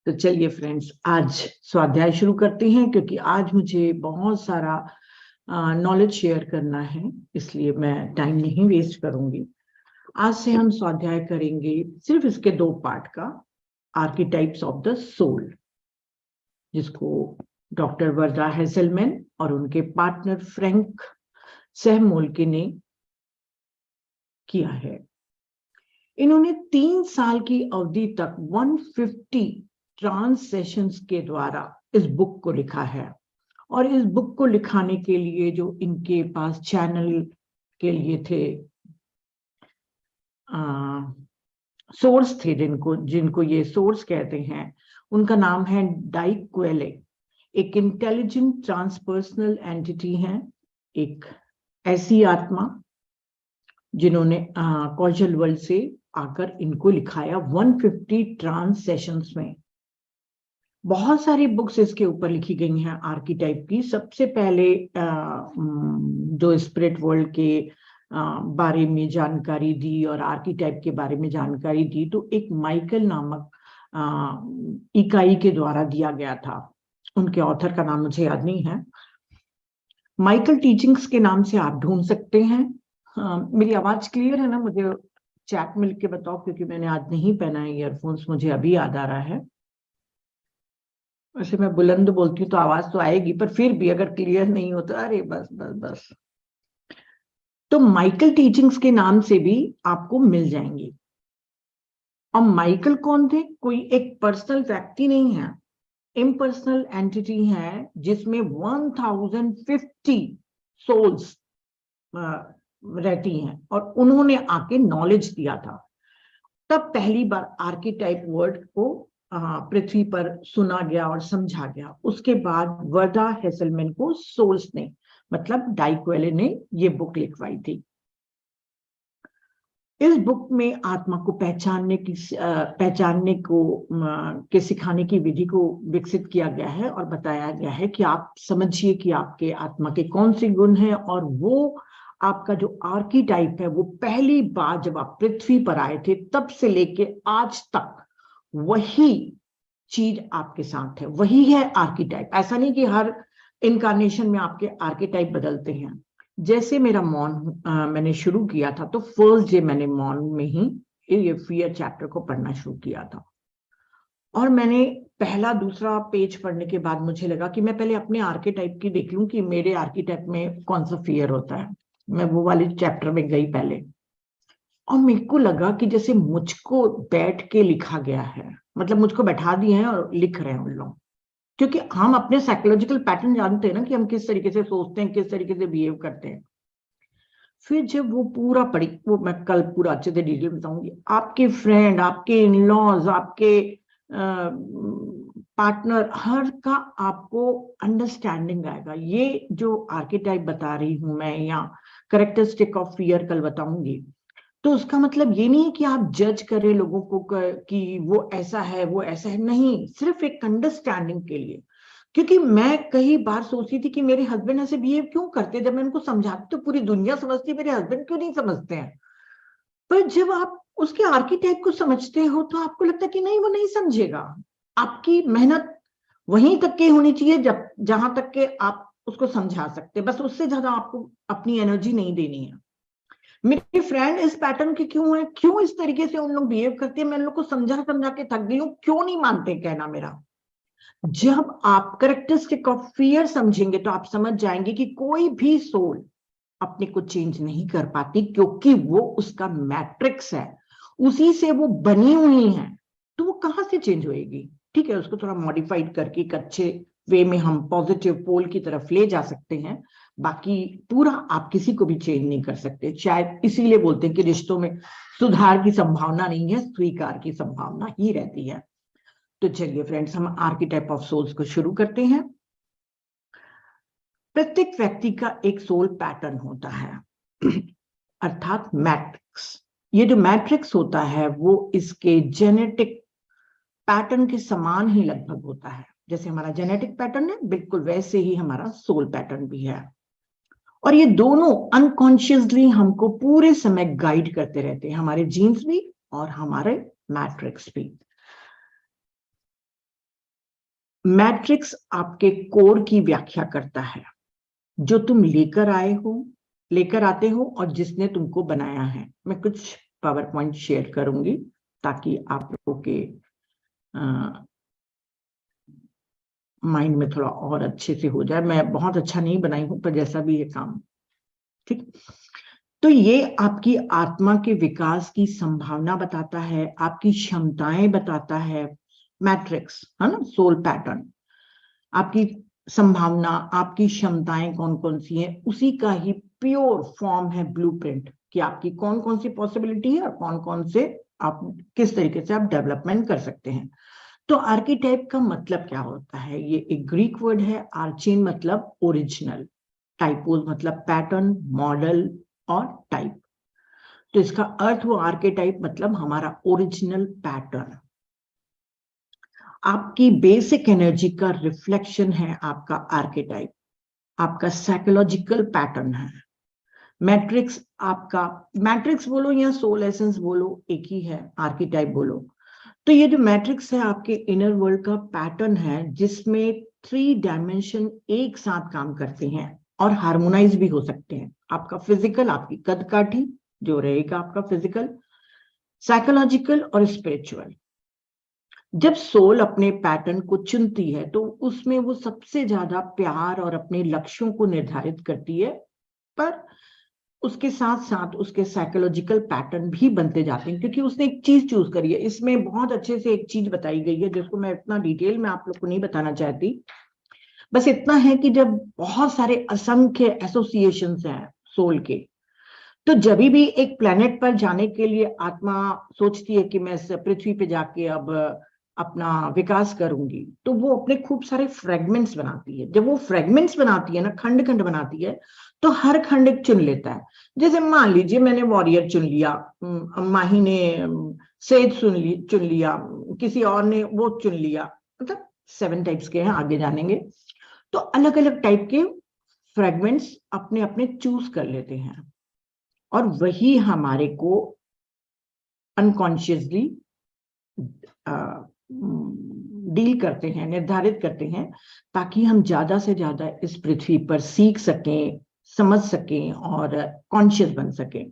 तो चलिए फ्रेंड्स, आज स्वाध्याय शुरू करते हैं, क्योंकि आज मुझे बहुत सारा नॉलेज शेयर करना है, इसलिए मैं टाइम नहीं वेस्ट करूंगी। आज से हम स्वाध्याय करेंगे सिर्फ इसके 2 पार्ट का, आर्कीटाइप्स ऑफ द सोल, जिसको डॉक्टर वर्दा हेसेलमैन और उनके पार्टनर फ्रैंक सहमोल्के ने किया है। इन्होंने 3 साल की अवधि तक 150 ट्रांस सेशंस के द्वारा इस बुक को लिखा है। और इस बुक को लिखाने के लिए जो इनके पास चैनल के लिए थे सोर्स थे, जिनको ये सोर्स कहते हैं, उनका नाम है डाइक क्वेले। एक इंटेलिजेंट ट्रांसपर्सनल एंटिटी है, एक ऐसी आत्मा जिन्होंने कॉजल वर्ल्ड से आकर इनको लिखाया 150 ट्रांस सेशंस में। बहुत सारी बुक्स इसके ऊपर लिखी गई हैं आर्कीटाइप की। सबसे पहले जो स्पिरिट वर्ल्ड के बारे में जानकारी दी और आर्कीटाइप के बारे में जानकारी दी, तो एक माइकल नामक इकाई के द्वारा दिया गया था। उनके ऑथर का नाम मुझे याद नहीं है। माइकल टीचिंग्स के नाम से आप ढूंढ सकते हैं। मेरी आवाज क्लियर है ना? मुझे चैट में लिख के बताओ, क्योंकि मैंने आज नहीं पहना है ईयरफोन्स, मुझे अभी याद आ रहा है। वैसे मैं बुलंद बोलती हूँ तो आवाज तो आएगी, पर फिर भी अगर क्लियर नहीं हो तो अरे बस बस बस। तो माइकल टीचिंग्स के नाम से भी आपको मिल जाएंगी। और माइकल कौन थे? कोई एक पर्सनल व्यक्ति नहीं है, इम्पर्सनल एंटिटी है, जिसमें 1050 सोल्स रहती हैं, और उन्होंने आके नॉलेज दिया था। तब पहली बार आर्कीटाइप वर्ड को पृथ्वी पर सुना गया और समझा गया। उसके बाद वर्दा हेसेलमैन को सोल्स ने, मतलब डाइक क्वेले ने ये बुक लिखवाई थी। इस बुक में आत्मा को पहचानने के सिखाने की विधि को विकसित किया गया है और बताया गया है कि आप समझिए कि आपके आत्मा के कौन से गुण हैं, और वो आपका जो आर्कीटाइप है वो पहली बार जब आप पृथ्वी पर आए थे तब से लेके आज तक वही चीज आपके साथ है, वही है आर्कीटाइप। ऐसा नहीं कि हर इनकारनेशन में आपके आर्कीटाइप बदलते हैं। जैसे मेरा मौन मैंने शुरू किया था, तो फर्स्ट डे मैंने मौन में ही ये फियर चैप्टर को पढ़ना शुरू किया था। और मैंने पहला दूसरा पेज पढ़ने के बाद मुझे लगा कि मैं पहले अपने आर्कीटाइप की देख लूं कि मेरे आर्कीटाइप में कौन सा फियर होता है। मैं वो वाले चैप्टर में गई पहले, और मेरे को लगा कि जैसे मुझको बैठ के लिखा गया है, मतलब मुझको बैठा दिए हैं और लिख रहे हैं उन लोग। क्योंकि हम अपने साइकोलॉजिकल पैटर्न जानते हैं ना, कि हम किस तरीके से सोचते हैं, किस तरीके से बिहेव करते हैं। फिर जब वो पूरा पढ़ी, वो मैं कल पूरा अच्छे से डिटेल बताऊंगी। आपके फ्रेंड, आपके इन लॉज, आपके पार्टनर, हर का आपको अंडरस्टैंडिंग आएगा। ये जो आर्केटाइप बता रही हूं मैं, या कैरेक्टरिस्टिक ऑफ फियर कल बताऊंगी, तो उसका मतलब ये नहीं है कि आप जज करें लोगों को कि वो ऐसा है वो ऐसा है, नहीं, सिर्फ एक अंडरस्टैंडिंग के लिए। क्योंकि मैं कई बार सोचती थी कि मेरे हस्बैंड ऐसे बिहेव क्यों करते, जब मैं उनको समझाती तो पूरी दुनिया समझती, मेरे हस्बैंड क्यों नहीं समझते हैं। पर जब आप उसके आर्कीटाइप को समझते हो तो आपको लगता है कि नहीं, वो नहीं समझेगा। आपकी मेहनत वहीं तक की होनी चाहिए जहां तक के आप उसको समझा सकते, बस उससे ज्यादा आपको अपनी एनर्जी नहीं देनी है। मेरे फ्रेंड इस पैटर्न के क्यों है, क्यों इस तरीके से उन लोग बिहेव करते हैं, मैं उन लोग को समझा समझा के थक गई हूँ, क्यों नहीं मानते कहना मेरा। जब आप कैरेक्टरिस्टिक ऑफ फियर समझेंगे तो आप समझ जाएंगे कि कोई भी सोल अपने को चेंज नहीं कर पाती, क्योंकि वो उसका मैट्रिक्स है, उसी से वो बनी हुई है। तो वो कहां से चेंज होएगी? ठीक है, उसको थोड़ा मॉडिफाइड करके एक अच्छे वे में हम पॉजिटिव पोल की तरफ ले जा सकते हैं। बाकी पूरा आप किसी को भी चेंज नहीं कर सकते। शायद इसीलिए बोलते हैं कि रिश्तों में सुधार की संभावना नहीं है, स्वीकार की संभावना ही रहती है। तो चलिए फ्रेंड्स, हम आर्कीटाइप ऑफ सोल्स को शुरू करते हैं। प्रत्येक व्यक्ति का एक सोल पैटर्न होता है, अर्थात मैट्रिक्स। ये जो मैट्रिक्स होता है वो इसके जेनेटिक पैटर्न के समान ही लगभग होता है। जैसे हमारा जेनेटिक पैटर्न है, बिल्कुल वैसे ही हमारा सोल पैटर्न भी है। और ये दोनों अनकॉन्शियसली हमको पूरे समय गाइड करते रहते हैं, हमारे जीन्स भी और हमारे मैट्रिक्स भी। मैट्रिक्स आपके कोर की व्याख्या करता है, जो तुम लेकर आते हो और जिसने तुमको बनाया है। मैं कुछ पावर पॉइंट शेयर करूंगी ताकि आप लोगों के माइंड में थोड़ा और अच्छे से हो जाए। मैं बहुत अच्छा नहीं बनाई हूं, पर जैसा भी है काम, ठीक। तो ये आपकी आत्मा के विकास की संभावना बताता है, आपकी क्षमताएं बताता है। मैट्रिक्स है ना, सोल पैटर्न, आपकी संभावना, आपकी क्षमताएं कौन कौन सी हैं, उसी का ही प्योर फॉर्म है ब्लूप्रिंट, कि आपकी कौन कौन सी पॉसिबिलिटी है और कौन कौन से आप किस तरीके से आप डेवलपमेंट कर सकते हैं। तो आर्कीटाइप का मतलब क्या होता है? ये एक ग्रीक वर्ड है। आर्चिन मतलब ओरिजिनल, टाइपोज मतलब पैटर्न, मॉडल और टाइप। तो इसका अर्थ हुआ आर्केटाइप मतलब हमारा ओरिजिनल पैटर्न, आपकी बेसिक एनर्जी का रिफ्लेक्शन है आपका आर्केटाइप, आपका साइकोलॉजिकल पैटर्न है। मैट्रिक्स बोलो या सोल एसेंस बोलो, एक ही है। आर्केटाइप बोलो तो ये जो मैट्रिक्स है आपके इनर वर्ल्ड का पैटर्न है, जिसमें 3 डायमेंशन एक साथ काम करते हैं और हार्मोनाइज भी हो सकते हैं। आपका फिजिकल, आपकी कद काठी जो रहेगा आपका फिजिकल, साइकोलॉजिकल और स्पिरिचुअल। जब सोल अपने पैटर्न को चुनती है तो उसमें वो सबसे ज्यादा प्यार और अपने लक्ष्यों को निर्धारित करती है, पर उसके साथ साथ उसके साइकोलॉजिकल पैटर्न भी बनते जाते हैं, क्योंकि उसने एक चीज चूज करी है। इसमें बहुत अच्छे से एक चीज बताई गई है जिसको मैं इतना डिटेल में आप लोग को नहीं बताना चाहती। बस इतना है कि जब बहुत सारे असंख्य एसोसिएशंस हैं सोल के, तो जब भी एक प्लेनेट पर जाने के लिए आत्मा सोचती है कि मैं इस पृथ्वी पे जाके अब अपना विकास करूंगी, तो वो अपने खूब सारे फ्रेगमेंट्स बनाती है। जब वो फ्रेगमेंट्स बनाती है ना, खंड खंड बनाती है, तो हर खंड एक चुन लेता है। जैसे मान लीजिए मैंने वॉरियर चुन लिया, माही ने सेज चुन लिया, किसी और ने वो चुन लिया, मतलब 7 टाइप्स के हैं, आगे जानेंगे। तो अलग अलग टाइप के फ्रेगमेंट्स अपने अपने चूज कर लेते हैं और वही हमारे को अनकॉन्शियसली डील करते हैं, निर्धारित करते हैं, ताकि हम ज्यादा से ज्यादा इस पृथ्वी पर सीख सकें, समझ सकें और कॉन्शियस बन सकें।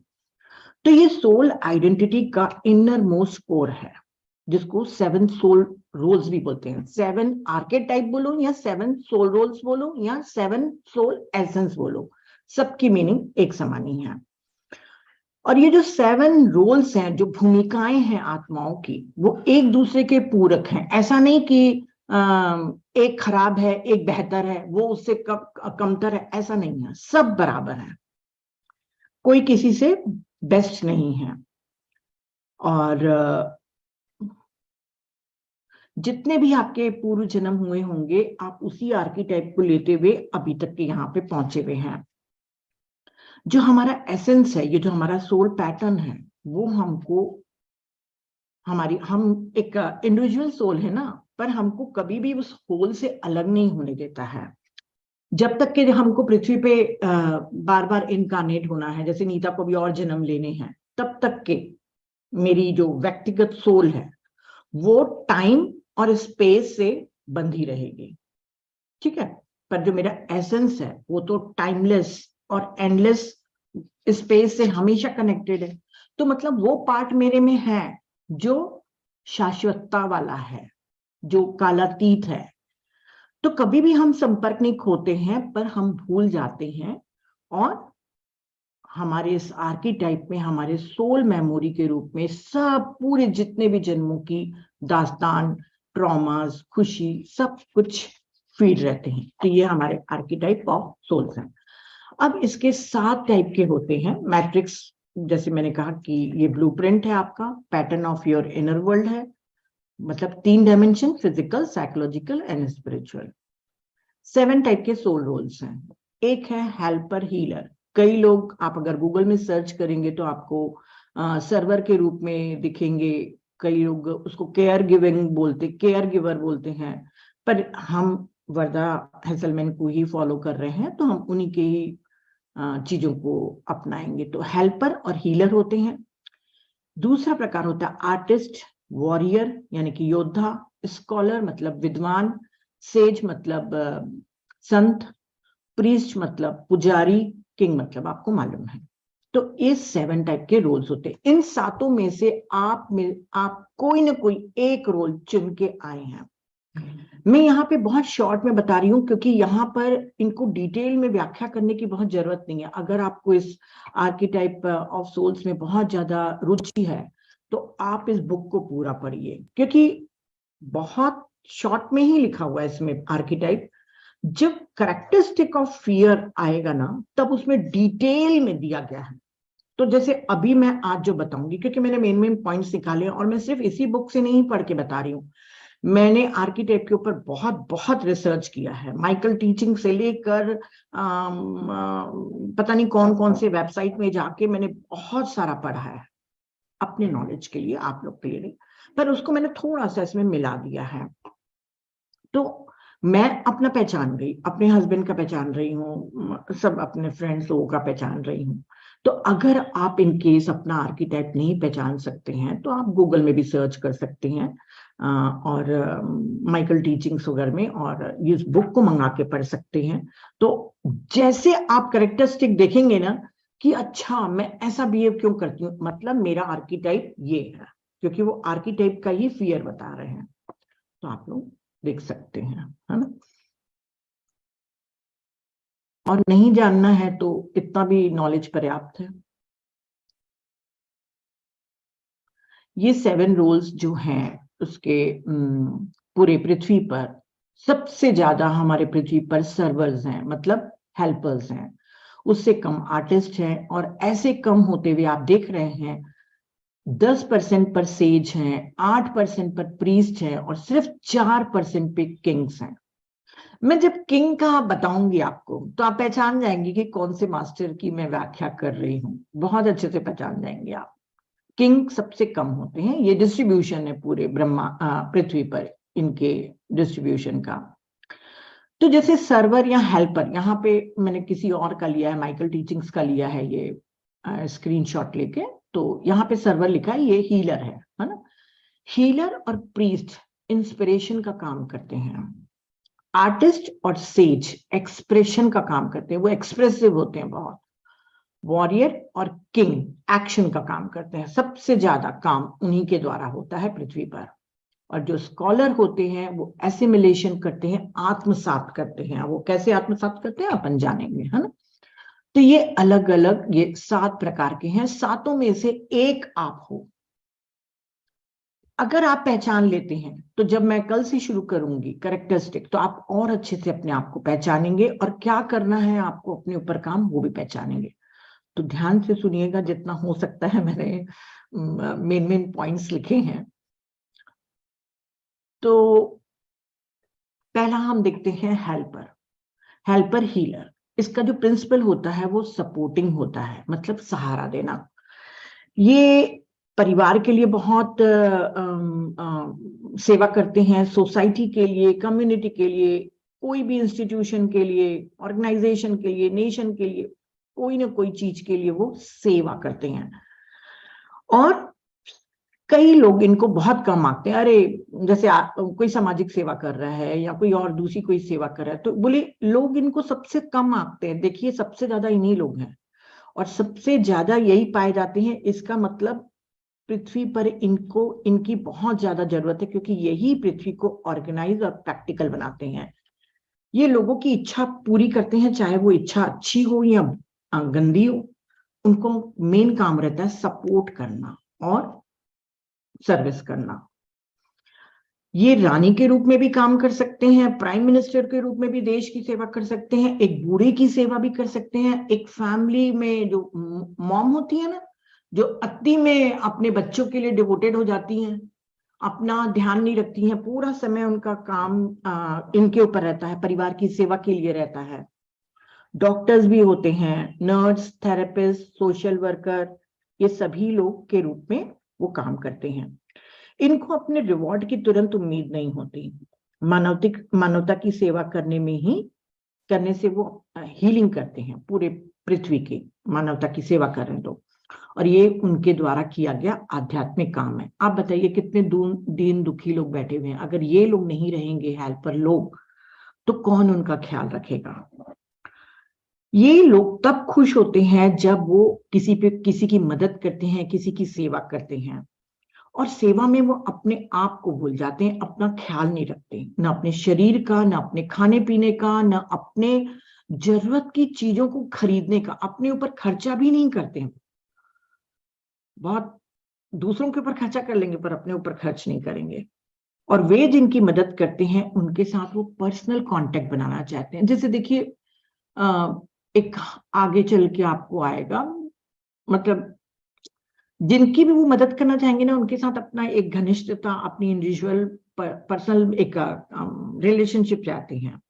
तो ये सोल आइडेंटिटी का इनर मोस्ट कोर है, जिसको 7 सोल रोल्स भी बोलते हैं। 7 आर्केटाइप बोलो या 7 सोल रोल्स बोलो या 7 सोल एसेंस बोलो, सबकी मीनिंग एक समान ही है। और ये जो 7 रोल्स हैं, जो भूमिकाएं हैं आत्माओं की, वो एक दूसरे के पूरक हैं। ऐसा नहीं कि एक खराब है एक बेहतर है, वो उससे कमतर है, ऐसा नहीं है। सब बराबर है, कोई किसी से बेस्ट नहीं है। और जितने भी आपके पूर्व जन्म हुए होंगे, आप उसी आर्कीटाइप को लेते हुए अभी तक के यहाँ पे पहुंचे हुए हैं। जो हमारा एसेंस है, ये जो हमारा सोल पैटर्न है, वो हमको हम एक इंडिविजुअल सोल है ना, पर हमको कभी भी उस होल से अलग नहीं होने देता है। जब तक कि हमको पृथ्वी पे बार बार इनकारनेट होना है, जैसे नीता को भी और जन्म लेने हैं, तब तक के मेरी जो व्यक्तिगत सोल है वो टाइम और स्पेस से बंधी रहेगी, ठीक है। पर जो मेरा एसेंस है वो तो टाइमलेस और एंडलेस स्पेस से हमेशा कनेक्टेड है। तो मतलब वो पार्ट मेरे में है जो शाश्वतता वाला है, जो कालातीत है। तो कभी भी हम संपर्क नहीं खोते हैं, पर हम भूल जाते हैं और हमारे इस आर्कीटाइप में, हमारे सोल मेमोरी के रूप में सब पूरे जितने भी जन्मों की दास्तान, ट्रॉमास, खुशी, सब कुछ फीड रहते हैं। तो ये हमारे आर्कीटाइप ऑफ सोल्स हैं। अब इसके 7 टाइप के होते हैं। मैट्रिक्स, जैसे मैंने कहा कि ये ब्लूप्रिंट है आपका, pattern of your inner world है, मतलब 3 dimension, physical, psychological and spiritual. 7 type के सोल रोल्स हैं। एक है हेल्पर हीलर। कई लोग, आप अगर गूगल में सर्च करेंगे तो आपको सर्वर के रूप में दिखेंगे। कई लोग उसको केयर गिवर बोलते हैं, पर हम वर्दा हेसलमैन को ही फॉलो कर रहे हैं, तो हम उन्हीं के ही चीजों को अपनाएंगे। तो हेल्पर और हीलर होते हैं। दूसरा प्रकार होता है आर्टिस्ट, वॉरियर यानी कि योद्धा, स्कॉलर मतलब विद्वान, सेज मतलब संत, प्रीस्ट मतलब पुजारी, किंग मतलब आपको मालूम है। तो ये 7 टाइप के रोल्स होते हैं। इन 7 में से आप कोई ना कोई एक रोल चुन के आए हैं। मैं यहाँ पे बहुत शॉर्ट में बता रही हूँ क्योंकि यहाँ पर इनको डिटेल में व्याख्या करने की बहुत जरूरत नहीं है। अगर आपको इस आर्कीटाइप ऑफ सोल्स में बहुत ज्यादा रुचि है तो आप इस बुक को पूरा पढ़िए, क्योंकि बहुत शॉर्ट में ही लिखा हुआ है इसमें आर्कीटाइप। जब कैरेक्टरिस्टिक ऑफ फियर आएगा ना, तब उसमें डिटेल में दिया गया है। तो जैसे अभी मैं आज जो बताऊंगी, क्योंकि मैंने मेन मेन पॉइंट्स निकाले और मैं सिर्फ इसी बुक से नहीं पढ़ के बता रही हूँ, मैंने आर्कीटाइप के ऊपर बहुत बहुत रिसर्च किया है। माइकल टीचिंग से लेकर पता नहीं कौन कौन से वेबसाइट में जाके मैंने बहुत सारा पढ़ा है अपने नॉलेज के लिए, आप लोग के लिए नहीं, पर उसको मैंने थोड़ा सा इसमें मिला दिया है। तो मैं अपना पहचान गई, अपने हस्बैंड का पहचान रही हूँ, सब अपने फ्रेंड्स लोगों का पहचान रही हूँ। तो अगर आप इन केस अपना आर्कीटाइप नहीं पहचान सकते हैं तो आप गूगल में भी सर्च कर सकते हैं और माइकल टीचिंग्स वगैरह में, और इस बुक को मंगा के पढ़ सकते हैं। तो जैसे आप कैरेक्टरिस्टिक देखेंगे ना कि अच्छा मैं ऐसा बिहेव क्यों करती हूँ, मतलब मेरा आर्कीटाइप ये है, क्योंकि वो आर्कीटाइप का ही फियर बता रहे हैं। तो आप लोग देख सकते हैं, है ना। और नहीं जानना है तो इतना भी नॉलेज पर्याप्त है। ये 7 रोल्स जो हैं उसके पूरे पृथ्वी पर सबसे ज्यादा हमारे पृथ्वी पर सर्वर्स हैं, मतलब हेल्पर्स हैं। उससे कम आर्टिस्ट हैं, और ऐसे कम होते हुए आप देख रहे हैं 10% पर सेज हैं, 8% पर प्रीस्ट हैं, और सिर्फ 4% पे किंग्स हैं। मैं जब किंग का बताऊंगी आपको तो आप पहचान जाएंगे कि कौन से मास्टर की मैं व्याख्या कर रही हूँ, बहुत अच्छे से पहचान जाएंगे आप। किंग सबसे कम होते हैं, ये डिस्ट्रीब्यूशन है पूरे पृथ्वी पर इनके डिस्ट्रीब्यूशन का। तो जैसे सर्वर या हेल्पर, यहाँ पे मैंने किसी और का लिया है, माइकल टीचिंग्स का लिया है ये स्क्रीनशॉट लेके। तो यहाँ पे सर्वर लिखा है, ये हीलर है ना। हीलर और प्रीस्ट इंस्पिरेशन का काम करते हैं। आर्टिस्ट और सेज एक्सप्रेशन का काम करते हैं, वो एक्सप्रेसिव होते हैं बहुत। वॉरियर और किंग एक्शन का काम करते हैं, सबसे ज्यादा काम उन्हीं के द्वारा होता है पृथ्वी पर। और जो स्कॉलर होते हैं वो एसिमिलेशन करते हैं, आत्मसात करते हैं। वो कैसे आत्मसात करते हैं अपन जानेंगे, है ना। तो ये अलग अलग ये 7 प्रकार के हैं, 7 में से एक आप हो। अगर आप पहचान लेते हैं तो जब मैं कल से शुरू करूंगी कैरेक्टरिस्टिक, तो आप और अच्छे से अपने आप को पहचानेंगे, और क्या करना है आपको अपने ऊपर काम वो भी पहचानेंगे। तो ध्यान से सुनिएगा, जितना हो सकता है मैंने मेन मेन पॉइंट्स लिखे हैं। तो पहला हम देखते हैं हेल्पर। हेल्पर हीलर, इसका जो प्रिंसिपल होता है वो सपोर्टिंग होता है, मतलब सहारा देना। ये परिवार के लिए बहुत सेवा करते हैं, सोसाइटी के लिए, कम्युनिटी के लिए, कोई भी इंस्टीट्यूशन के लिए, ऑर्गेनाइजेशन के लिए, नेशन के लिए, कोई ना कोई चीज के लिए वो सेवा करते हैं। और कई लोग इनको बहुत कम आंकते हैं। अरे जैसे कोई सामाजिक सेवा कर रहा है या कोई और दूसरी कोई सेवा कर रहा है, तो बोले लोग इनको सबसे कम आंकते हैं। देखिए सबसे ज्यादा इन्हीं लोग हैं, और सबसे ज्यादा यही पाए जाते हैं। इसका मतलब पृथ्वी पर इनको इनकी बहुत ज्यादा जरूरत है, क्योंकि यही पृथ्वी को ऑर्गेनाइज और प्रैक्टिकल बनाते हैं। ये लोगों की इच्छा पूरी करते हैं, चाहे वो इच्छा अच्छी हो या गंदी हो। उनको मेन काम रहता है सपोर्ट करना और सर्विस करना। ये रानी के रूप में भी काम कर सकते हैं, प्राइम मिनिस्टर के रूप में भी देश की सेवा कर सकते हैं, एक बूढ़े की सेवा भी कर सकते हैं, एक फैमिली में जो मॉम होती है ना, जो अति में अपने बच्चों के लिए डिवोटेड हो जाती हैं, अपना ध्यान नहीं रखती हैं, पूरा समय उनका काम इनके ऊपर रहता है, परिवार की सेवा के लिए रहता है। डॉक्टर्स भी होते हैं, नर्स, थेरेपिस्ट, सोशल वर्कर, ये सभी लोग के रूप में वो काम करते हैं। इनको अपने रिवॉर्ड की तुरंत उम्मीद नहीं होती। मानवता की सेवा करने से वो हीलिंग करते हैं पूरे पृथ्वी की, मानवता की सेवा कर रहे हैं तो। और ये उनके द्वारा किया गया आध्यात्मिक काम है। आप बताइए कितने दीन दुखी लोग बैठे हुए हैं, अगर ये लोग नहीं रहेंगे हेल्पर लोग, तो कौन उनका ख्याल रखेगा? ये लोग तब खुश होते हैं जब वो किसी की मदद करते हैं, किसी की सेवा करते हैं, और सेवा में वो अपने आप को भूल जाते हैं, अपना ख्याल नहीं रखते, ना अपने शरीर का, ना अपने खाने पीने का, ना अपने जरूरत की चीजों को खरीदने का, अपने ऊपर खर्चा भी नहीं करते हैं। बहुत दूसरों के ऊपर खर्चा कर लेंगे पर अपने ऊपर खर्च नहीं करेंगे। और वे जिनकी मदद करते हैं उनके साथ वो पर्सनल कांटेक्ट बनाना चाहते हैं। जैसे देखिए, एक आगे चल के आपको आएगा, मतलब जिनकी भी वो मदद करना चाहेंगे ना, उनके साथ अपना एक घनिष्ठता, अपनी इंडिविजुअल पर्सनल एक रिलेशनशिप चाहते हैं।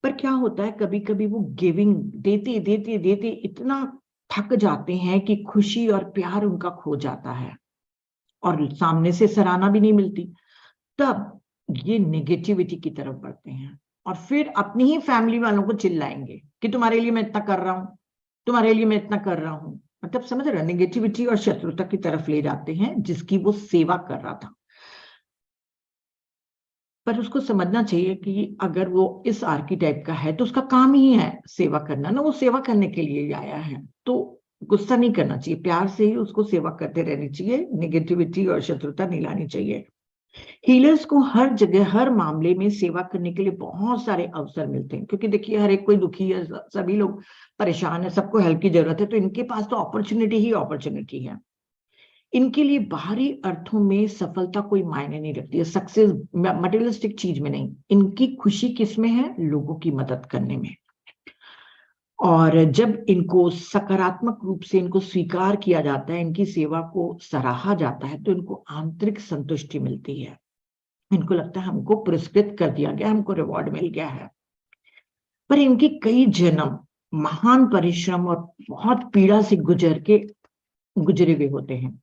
पर क्या होता है, कभी कभी वो गिविंग देते देते देते इतना थक जाते हैं कि खुशी और प्यार उनका खो जाता है और सामने से सराहना भी नहीं मिलती। तब ये नेगेटिविटी की तरफ बढ़ते हैं और फिर अपनी ही फैमिली वालों को चिल्लाएंगे कि तुम्हारे लिए मैं इतना कर रहा हूं, तुम्हारे लिए मैं इतना कर रहा हूं। मतलब समझ रहे, नेगेटिविटी और शत्रुता की तरफ ले जाते हैं जिसकी वो सेवा कर रहा था। पर उसको समझना चाहिए कि अगर वो इस आर्किटाइप का है तो उसका काम ही है सेवा करना ना, वो सेवा करने के लिए आया है। तो गुस्सा नहीं करना चाहिए, प्यार से ही उसको सेवा करते रहनी चाहिए, नेगेटिविटी और शत्रुता नहीं लानी चाहिए। हीलर्स को हर जगह, हर मामले में सेवा करने के लिए बहुत सारे अवसर मिलते हैं, क्योंकि देखिए हर एक कोई दुखी है, सभी लोग परेशान है, सबको हेल्प की जरूरत है, तो इनके पास तो अपॉर्चुनिटी ही अपॉर्चुनिटी है। इनके लिए बाहरी अर्थों में सफलता कोई मायने नहीं रखती है, सक्सेस मटेरियलिस्टिक चीज में नहीं। इनकी खुशी किस में है? लोगों की मदद करने में। और जब इनको सकारात्मक रूप से इनको स्वीकार किया जाता है, इनकी सेवा को सराहा जाता है, तो इनको आंतरिक संतुष्टि मिलती है। इनको लगता है हमको पुरस्कृत कर दिया गया, हमको रिवॉर्ड मिल गया है। पर इनके कई जन्म महान परिश्रम और बहुत पीड़ा से गुजरे हुए होते हैं।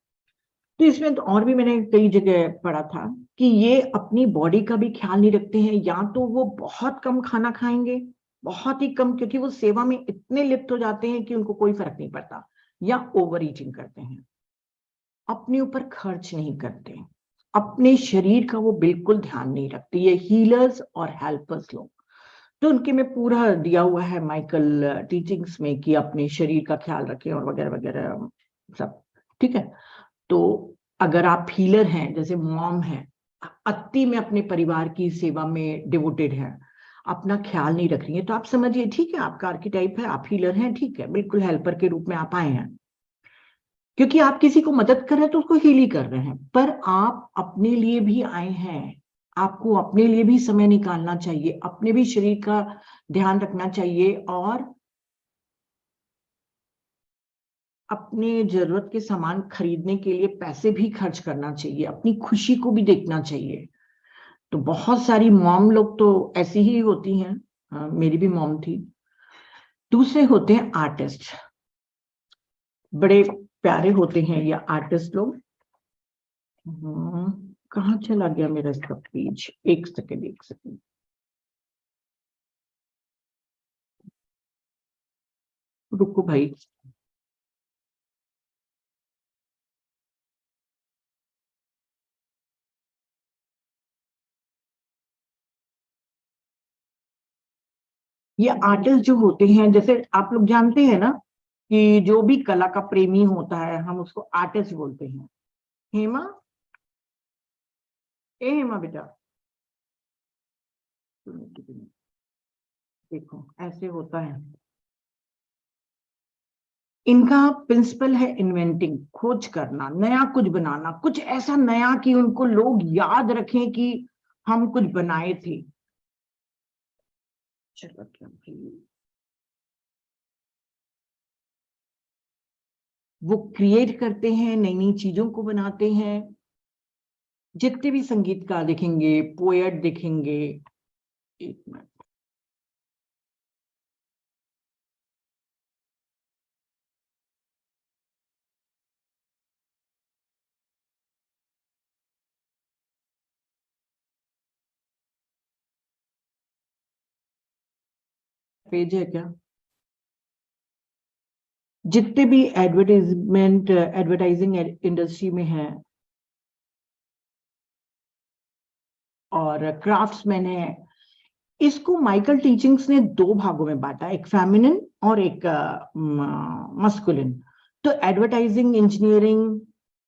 तो इसमें तो और भी मैंने कई जगह पढ़ा था कि ये अपनी बॉडी का भी ख्याल नहीं रखते हैं। या तो वो बहुत कम खाना खाएंगे, बहुत ही कम, क्योंकि वो सेवा में इतने लिप्त हो जाते हैं कि उनको कोई फर्क नहीं पड़ता, या ओवर ईटिंग करते हैं। अपने ऊपर खर्च नहीं करते, अपने शरीर का वो बिल्कुल ध्यान नहीं रखते, ये हीलर्स और हेल्पर्स लोग। तो उनके में पूरा दिया हुआ है माइकल टीचिंग्स में कि अपने शरीर का ख्याल रखें और वगैरह वगैरह सब। ठीक है, तो अगर आप हीलर हैं, जैसे मॉम है, अति में अपने परिवार की सेवा में डिवोटेड है, अपना ख्याल नहीं रख रही है, तो आप समझिए ठीक है, आपका आर्किटाइप है, आप हीलर हैं, ठीक है, बिल्कुल हेल्पर के रूप में आप आए हैं, क्योंकि आप किसी को मदद कर रहे हैं तो उसको हील ही कर रहे हैं। पर आप अपने लिए भी आए हैं, आपको अपने लिए भी समय निकालना चाहिए, अपने भी शरीर का ध्यान रखना चाहिए, और अपने जरूरत के सामान खरीदने के लिए पैसे भी खर्च करना चाहिए, अपनी खुशी को भी देखना चाहिए। तो बहुत सारी मॉम लोग तो ऐसी ही होती हैं, मेरी भी मॉम थी। दूसरे होते हैं आर्टिस्ट, बड़े प्यारे होते हैं ये आर्टिस्ट लोग। कहाँ चला गया मेरा इसका पेज? एक सेकेंड, एक सेकेंड। रुको भाई। ये आर्टिस्ट जो होते हैं, जैसे आप लोग जानते हैं ना कि जो भी कला का प्रेमी होता है हम उसको आर्टिस्ट बोलते हैं। हेमा, ए हेमा बेटा, देखो ऐसे होता है। इनका प्रिंसिपल है इन्वेंटिंग, खोज करना, नया कुछ बनाना, कुछ ऐसा नया कि उनको लोग याद रखें कि हम कुछ बनाए थे। चलो क्या, वो क्रिएट करते हैं, नई नई चीजों को बनाते हैं। जितने भी संगीतकार दिखेंगे, पोएट दिखेंगे, एक मिनट, पेज है क्या? जितने भी एडवर्टाइजिंग इंडस्ट्री में है और क्राफ्ट्समैन है, इसको माइकल टीचिंग्स ने 2 भागों में बांटा, एक फेमिनिन और एक मस्कुलिन। तो advertising, engineering,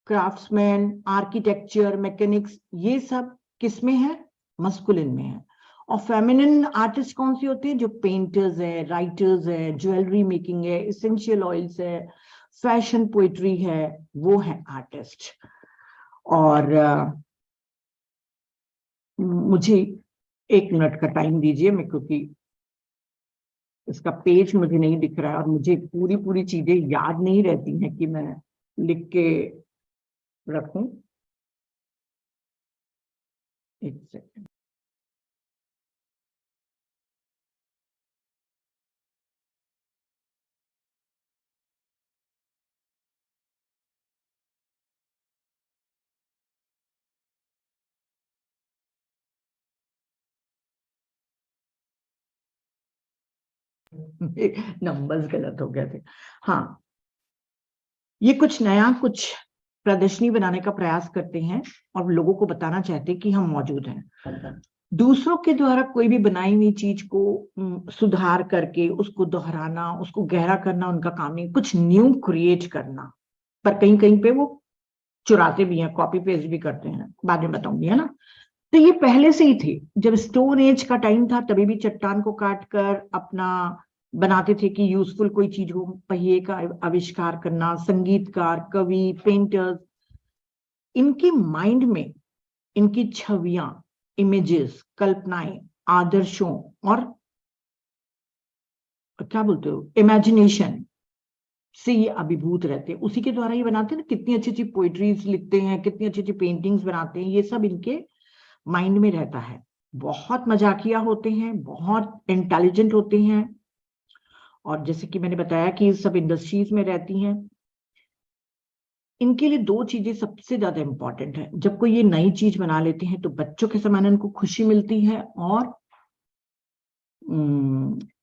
craftsman, architecture, mechanics, ये सब किसमें है? मस्कुलिन में है। और फेमिनिन आर्टिस्ट कौन सी होती है? जो पेंटर्स है, राइटर्स है, ज्वेलरी मेकिंग है, एसेंशियल ऑयल्स है, फैशन पोइट्री है, वो है आर्टिस्ट। और मुझे 1 मिनट का टाइम दीजिए, मैं, क्योंकि इसका पेज मुझे नहीं दिख रहा है और मुझे पूरी पूरी चीजें याद नहीं रहती हैं कि मैं लिख के रखूं। 1 सेकंड। नंबर्स गलत हो गए थे। हाँ, ये कुछ नया, कुछ प्रदर्शनी बनाने का प्रयास करते हैं और लोगों को बताना चाहते हैं कि हम मौजूद हैं। दूसरों के द्वारा कोई भी बनाई हुई चीज को सुधार करके उसको दोहराना, उसको गहरा करना उनका काम नहीं, कुछ न्यू क्रिएट करना। पर कहीं कहीं पे वो चुराते भी हैं, कॉपी पेस्ट भी करते हैं, बाद में बताऊंगी, है ना। तो ये पहले से ही थे, जब स्टोन एज का टाइम था तभी भी चट्टान को काट कर अपना बनाते थे कि यूजफुल कोई चीज हो। पहिए का आविष्कार करना, संगीतकार, कवि, पेंटर्स, इनके माइंड में इनकी छवियां, इमेजेस, कल्पनाएं, आदर्शों और क्या बोलते हो, इमेजिनेशन से ये अभिभूत रहते हैं। उसी के द्वारा ये बनाते हैं ना, कितनी अच्छी अच्छी पोइट्रीज लिखते हैं, कितनी अच्छी अच्छी पेंटिंग्स बनाते हैं, ये सब इनके माइंड में रहता है। बहुत मजाकिया होते हैं, बहुत इंटेलिजेंट होते हैं। और जैसे कि मैंने बताया कि सब इंडस्ट्रीज में रहती हैं। इनके लिए 2 चीजें सबसे ज्यादा इंपॉर्टेंट है। जब कोई ये नई चीज बना लेते हैं तो बच्चों के समान उनको खुशी मिलती है और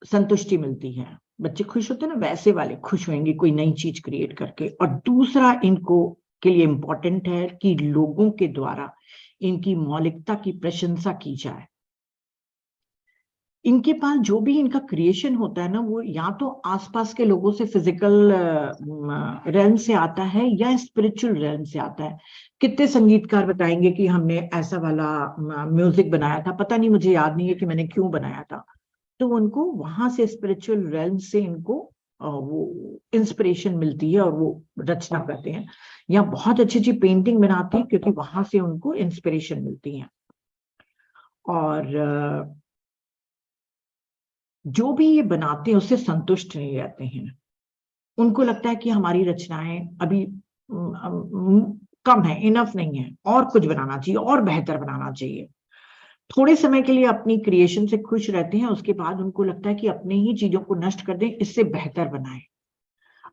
संतुष्टि मिलती है। बच्चे खुश होते हैं ना, वैसे वाले खुश होंगे कोई नई चीज क्रिएट करके। और दूसरा इनको के लिए इंपॉर्टेंट है कि लोगों के द्वारा इनकी मौलिकता की प्रशंसा की जाए। इनके पास जो भी इनका क्रिएशन होता है ना, वो या तो आसपास के लोगों से, फिजिकल रेल्म से आता है या स्पिरिचुअल रेल्म से आता है। कितने संगीतकार बताएंगे कि हमने ऐसा वाला म्यूजिक बनाया था, पता नहीं, मुझे याद नहीं है कि मैंने क्यों बनाया था। तो उनको वहां से, स्पिरिचुअल रेल्म से इनको वो इंस्पिरेशन मिलती है और वो रचना करते हैं। या बहुत अच्छी अच्छी पेंटिंग बनाते हैं क्योंकि वहां से उनको इंस्पिरेशन मिलती है। और जो भी ये बनाते हैं उससे संतुष्ट नहीं रहते हैं। उनको लगता है कि हमारी रचनाएं अभी कम है, इनफ नहीं है, और कुछ बनाना चाहिए, और बेहतर बनाना चाहिए। थोड़े समय के लिए अपनी क्रिएशन से खुश रहते हैं, उसके बाद उनको लगता है कि अपने ही चीजों को नष्ट कर दें, इससे बेहतर बनाएं।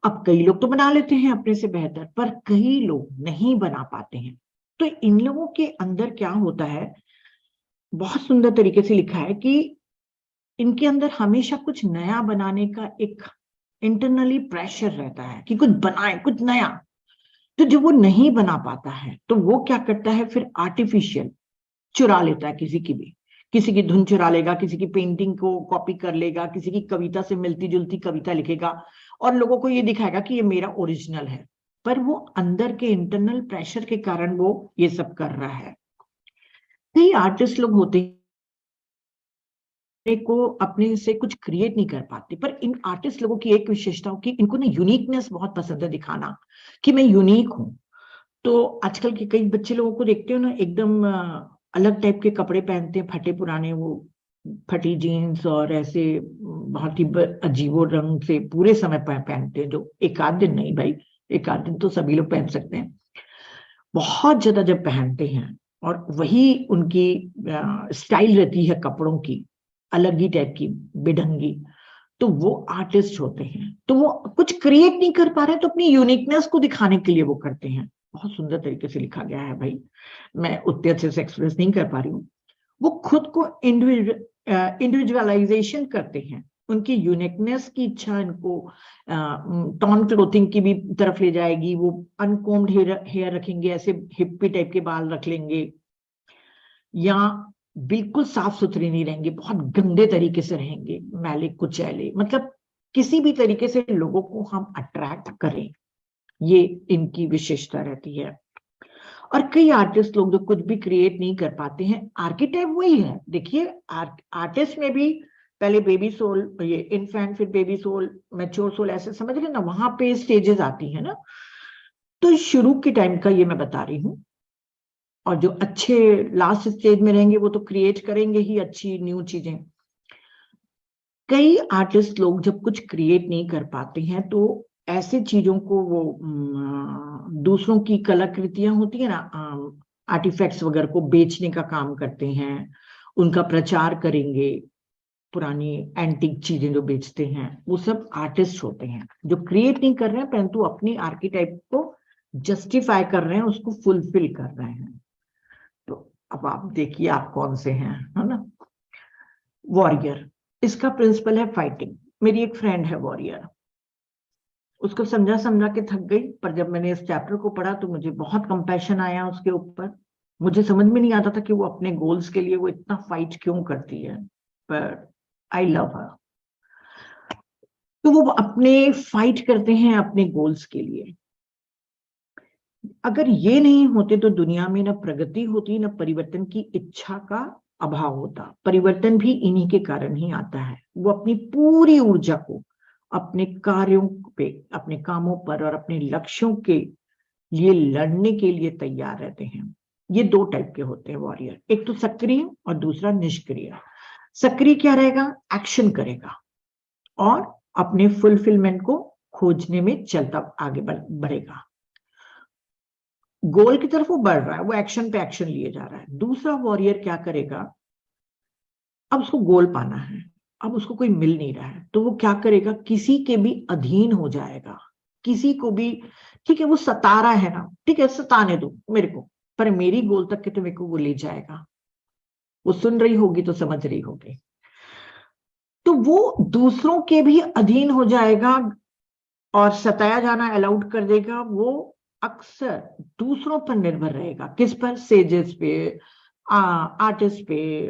अब कई लोग तो बना लेते हैं अपने से बेहतर, पर कई लोग नहीं बना पाते हैं। तो इन लोगों के अंदर क्या होता है, बहुत सुंदर तरीके से लिखा है कि इनके अंदर हमेशा कुछ नया बनाने का एक इंटरनली प्रेशर रहता है कि कुछ बनाए, कुछ नया। तो जब वो नहीं बना पाता है तो वो क्या करता है, फिर आर्टिफिशियल चुरा लेता है किसी की भी, किसी की धुन चुरा लेगा, किसी की पेंटिंग को कॉपी कर लेगा, किसी की कविता से मिलती जुलती कविता लिखेगा और लोगों को ये दिखाएगा कि ये मेरा ओरिजिनल है। पर वो अंदर के इंटरनल प्रेशर के कारण वो ये सब कर रहा है। कई आर्टिस्ट लोग होते हैं को अपने से कुछ क्रिएट नहीं कर पाते, पर इन आर्टिस्ट लोगों की एक विशेषता हो कि इनको ना यूनिकनेस बहुत पसंद है दिखाना, कि मैं यूनिक हूं। तो आजकल के कई बच्चे लोगों को देखते हो ना, एकदम अलग टाइप के कपड़े पहनते हैं, फटे पुराने, वो फटी जीन्स और ऐसे बहुत ही अजीबो रंग से पूरे समय पहनते हैं, जो एक आध दिन नहीं भाई, एक आध दिन तो सभी लोग पहन सकते हैं। बहुत ज्यादा जब पहनते हैं और वही उनकी स्टाइल रहती है कपड़ों की, अलग ही टाइप की, बेढंगी, तो वो आर्टिस्ट होते हैं। तो वो कुछ क्रिएट नहीं कर पा रहे, तो अपनी यूनिकनेस को दिखाने के लिए वो करते हैं। बहुत सुंदर तरीके से लिखा गया है भाई, मैं उतने अच्छे से एक्सप्रेस नहीं कर पा रही हूँ। वो खुद को इंडिविजुअलाइजेशन करते हैं, उनकी यूनिकनेस की इच्छा इनको टॉन क्लोथिंग की भी तरफ ले जाएगी। वो अनकोम्ड हेयर रखेंगे, ऐसे हिप्पी टाइप के बाल रख लेंगे, या बिल्कुल साफ सुथरे नहीं रहेंगे, बहुत गंदे तरीके से रहेंगे, मैले कुचैले, मतलब किसी भी तरीके से लोगों को हम अट्रैक्ट करें, ये इनकी विशेषता रहती है। और कई आर्टिस्ट लोग जो कुछ भी क्रिएट नहीं कर पाते हैं, आर्किटाइप वही है। देखिए आर्टिस्ट में भी पहले बेबी सोल, ये इन्फेंट, फिर बेबी सोल, मैच्योर सोल, ऐसे समझ रहे ना, वहां पे स्टेजेस आती है ना। तो शुरू के टाइम का ये मैं बता रही हूँ, और जो अच्छे लास्ट स्टेज में रहेंगे वो तो क्रिएट करेंगे ही अच्छी न्यू चीजें। कई आर्टिस्ट लोग जब कुछ क्रिएट नहीं कर पाते हैं तो ऐसे चीजों को वो दूसरों की कलाकृतियां होती है ना, आर्टिफैक्ट्स वगैरह को बेचने का काम करते हैं, उनका प्रचार करेंगे। पुरानी एंटीक चीजें जो बेचते हैं वो सब आर्टिस्ट होते हैं, जो क्रिएट नहीं कर रहे हैं परंतु अपनी आर्किटाइप को जस्टिफाई कर रहे हैं, उसको फुलफिल कर रहे हैं। तो अब आप देखिए आप कौन से हैं, है ना। वॉरियर, इसका प्रिंसिपल है फाइटिंग। मेरी एक फ्रेंड है वॉरियर, उसको समझा समझा के थक गई, पर जब मैंने इस चैप्टर को पढ़ा तो मुझे बहुत कंपैशन आया उसके ऊपर। मुझे समझ में नहीं आता था कि वो अपने गोल्स के लिए वो इतना फाइट क्यों करती है, पर आई लव हर। तो वो अपने फाइट करते हैं अपने गोल्स के लिए। अगर ये नहीं होते तो दुनिया में न प्रगति होती, न परिवर्तन की इच्छा का अभाव होता। परिवर्तन भी इन्हीं के कारण ही आता है। वो अपनी पूरी ऊर्जा को अपने कार्यों पे, अपने कामों पर और अपने लक्ष्यों के लिए लड़ने के लिए तैयार रहते हैं। ये दो टाइप के होते हैं वॉरियर, एक तो सक्रिय और दूसरा निष्क्रिय। सक्रिय क्या रहेगा, एक्शन करेगा और अपने फुलफिलमेंट को खोजने में चलता आगे बढ़ेगा, गोल की तरफ वो बढ़ रहा है, वो एक्शन पे एक्शन लिए जा रहा है। दूसरा वॉरियर क्या करेगा, अब उसको गोल पाना है, अब उसको कोई मिल नहीं रहा है, तो वो क्या करेगा, किसी के भी अधीन हो जाएगा, किसी को भी, ठीक है वो सता रहा है ना, ठीक है सताने दो मेरे को, पर मेरी गोल तक के तो मेरे को वो ले जाएगा। वो सुन रही होगी तो समझ रही होगी। तो वो दूसरों के भी अधीन हो जाएगा और सताया जाना अलाउड कर देगा। वो अक्सर दूसरों पर निर्भर रहेगा, किस पर, सेजेस पे, आर्टिस्ट पे,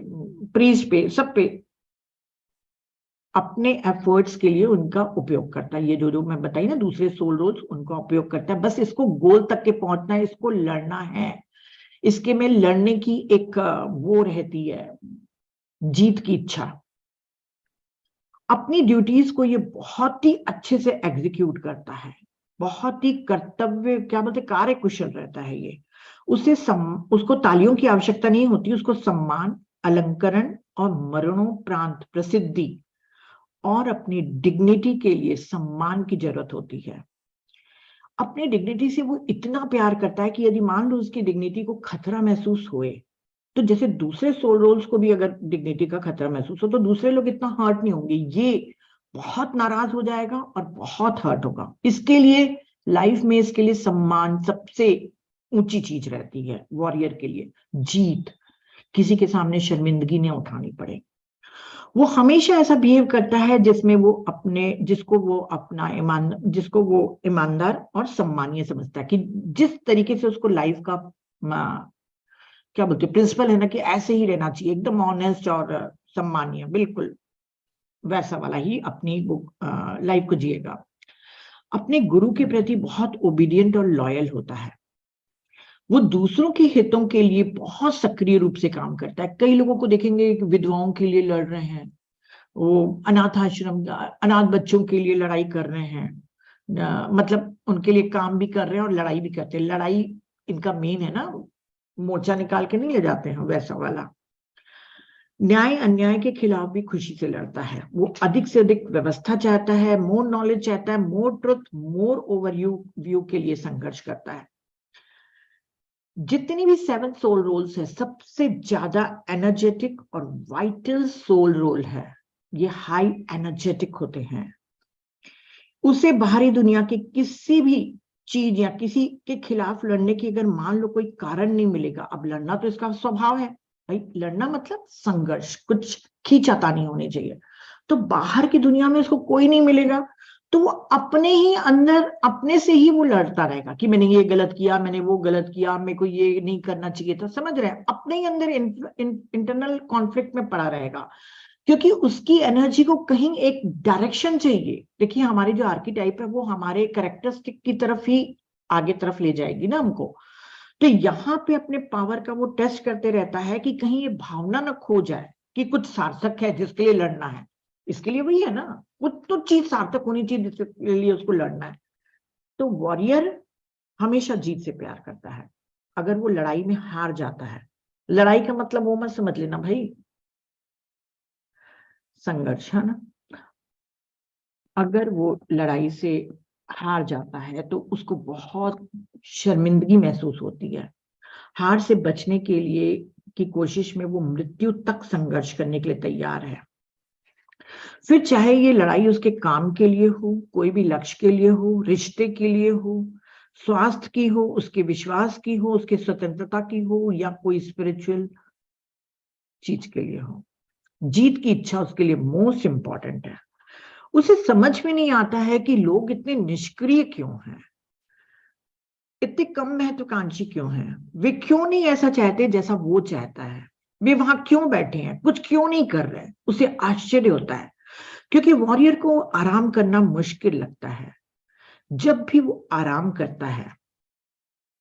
प्रीस्ट पे, सब पे अपने एफर्ट्स के लिए उनका उपयोग करता है। ये जो जो मैं बताई ना दूसरे सोल रोल्स, उनका उपयोग करता है। बस इसको गोल तक के पहुंचना है, इसको लड़ना है, इसके में लड़ने की एक वो रहती है, जीत की इच्छा। अपनी ड्यूटीज को ये बहुत ही अच्छे से एग्जीक्यूट करता है, बहुत ही कर्तव्य, क्या बोलते, कार्य कुशल रहता है ये। उसको तालियों की आवश्यकता नहीं होती, उसको सम्मान, अलंकरण और मरणोपरांत प्रसिद्धि और अपनी डिग्निटी के लिए सम्मान की जरूरत होती है। अपनी डिग्निटी से वो इतना प्यार करता है कि यदि मान लो उसकी डिग्निटी को खतरा महसूस हुए, तो जैसे दूसरे सोल रोल्स को भी अगर डिग्निटी का खतरा महसूस हो तो दूसरे लोग इतना हर्ट नहीं होंगे, ये बहुत नाराज हो जाएगा और बहुत हर्ट होगा। इसके लिए लाइफ में इसके लिए सम्मान सबसे ऊंची चीज रहती है वॉरियर के लिए। जीत, किसी के सामने शर्मिंदगी नहीं उठानी पड़े। वो हमेशा ऐसा बिहेव करता है जिसमें वो अपने, जिसको वो ईमानदार और सम्मानीय समझता है, कि जिस तरीके से उसको लाइफ का क्या बोलते प्रिंसिपल है ना, कि ऐसे ही रहना चाहिए, एकदम ऑनेस्ट और सम्मानीय, बिल्कुल वैसा वाला ही अपनी लाइफ को जिएगा। अपने गुरु के प्रति बहुत ओबीडियंट और लॉयल होता है। वो दूसरों के हितों के लिए बहुत सक्रिय रूप से काम करता है। कई लोगों को देखेंगे विधवाओं के लिए लड़ रहे हैं, वो अनाथ आश्रम, अनाथ बच्चों के लिए लड़ाई कर रहे हैं, मतलब उनके लिए काम भी कर रहे हैं और लड़ाई भी करते हैं। लड़ाई इनका मेन है ना, मोर्चा निकाल के नहीं ले जाते हैं, वैसा वाला। न्याय अन्याय के खिलाफ भी खुशी से लड़ता है। वो अधिक से अधिक व्यवस्था चाहता है, मोर नॉलेज चाहता है, मोर ट्रुथ, मोर ओवरव्यू के लिए संघर्ष करता है। जितनी भी 7 सोल रोल्स है, सबसे ज्यादा एनर्जेटिक और वाइटल सोल रोल है, ये हाई एनर्जेटिक होते हैं। उसे बाहरी दुनिया की किसी भी चीज या किसी के खिलाफ लड़ने की अगर मान लो कोई कारण नहीं मिलेगा, अब लड़ना तो इसका स्वभाव है भाई, लड़ना मतलब संघर्ष, कुछ खींचातानी होनी चाहिए। तो बाहर की दुनिया में इसको कोई नहीं मिलेगा तो वो अपने ही अंदर अपने से ही वो लड़ता रहेगा कि मैंने ये गलत किया, मैंने वो गलत किया, मेरे को ये नहीं करना चाहिए था। समझ रहे हैं? अपने ही अंदर इंटरनल कॉन्फ्लिक्ट में पड़ा रहेगा, क्योंकि उसकी एनर्जी को कहीं एक डायरेक्शन चाहिए। देखिए हमारी जो आर्कीटाइप है वो हमारे कैरेक्टरिस्टिक की तरफ ही आगे तरफ ले जाएगी ना हमको। तो यहाँ पे अपने पावर का वो टेस्ट करते रहता है कि कहीं ये भावना ना खो जाए कि कुछ सार्थक है जिसके लिए लड़ना है। इसके लिए वही है ना, कुछ तो चीज सार्थक होनी चाहिए जिसके लिए उसको लड़ना है। तो वॉरियर हमेशा जीत से प्यार करता है। अगर वो लड़ाई में हार जाता है, लड़ाई का मतलब वो मत समझ लेना भाई संघर्ष, है ना। अगर वो लड़ाई से हार जाता है तो उसको बहुत शर्मिंदगी महसूस होती है। हार से बचने के लिए की कोशिश में वो मृत्यु तक संघर्ष करने के लिए तैयार है। फिर चाहे ये लड़ाई उसके काम के लिए हो, कोई भी लक्ष्य के लिए हो, रिश्ते के लिए हो, स्वास्थ्य की हो, उसके विश्वास की हो, उसके स्वतंत्रता की हो, या कोई स्पिरिचुअल चीज के लिए हो, जीत की इच्छा उसके लिए मोस्ट इंपॉर्टेंट है। उसे समझ में नहीं आता है कि लोग इतने निष्क्रिय क्यों हैं, इतने कम महत्वाकांक्षी क्यों हैं, वे क्यों नहीं ऐसा चाहते जैसा वो चाहता है, वे वहां क्यों बैठे हैं, कुछ क्यों नहीं कर रहे। उसे आश्चर्य होता है, क्योंकि वॉरियर को आराम करना मुश्किल लगता है। जब भी वो आराम करता है,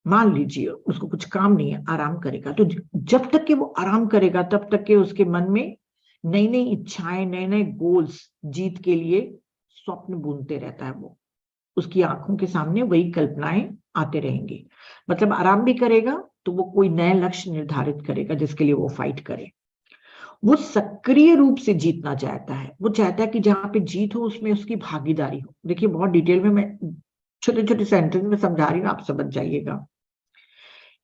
मान लीजिए उसको कुछ काम नहीं है, आराम करेगा, तो जब तक कि वो आराम करेगा तब तक के उसके मन में नई नई इच्छाएं, नए नए गोल्स, जीत के लिए स्वप्न बुनते रहता है। वो उसकी आंखों के सामने वही कल्पनाएं आते रहेंगी। मतलब आराम भी करेगा तो वो कोई नया लक्ष्य निर्धारित करेगा जिसके लिए वो फाइट करे। वो सक्रिय रूप से जीतना चाहता है। वो चाहता है कि जहां पे जीत हो उसमें उसकी भागीदारी हो। देखिए बहुत डिटेल में मैं छोटे छोटे सेंटेंस में समझा रही हूँ, आप समझ जाइएगा।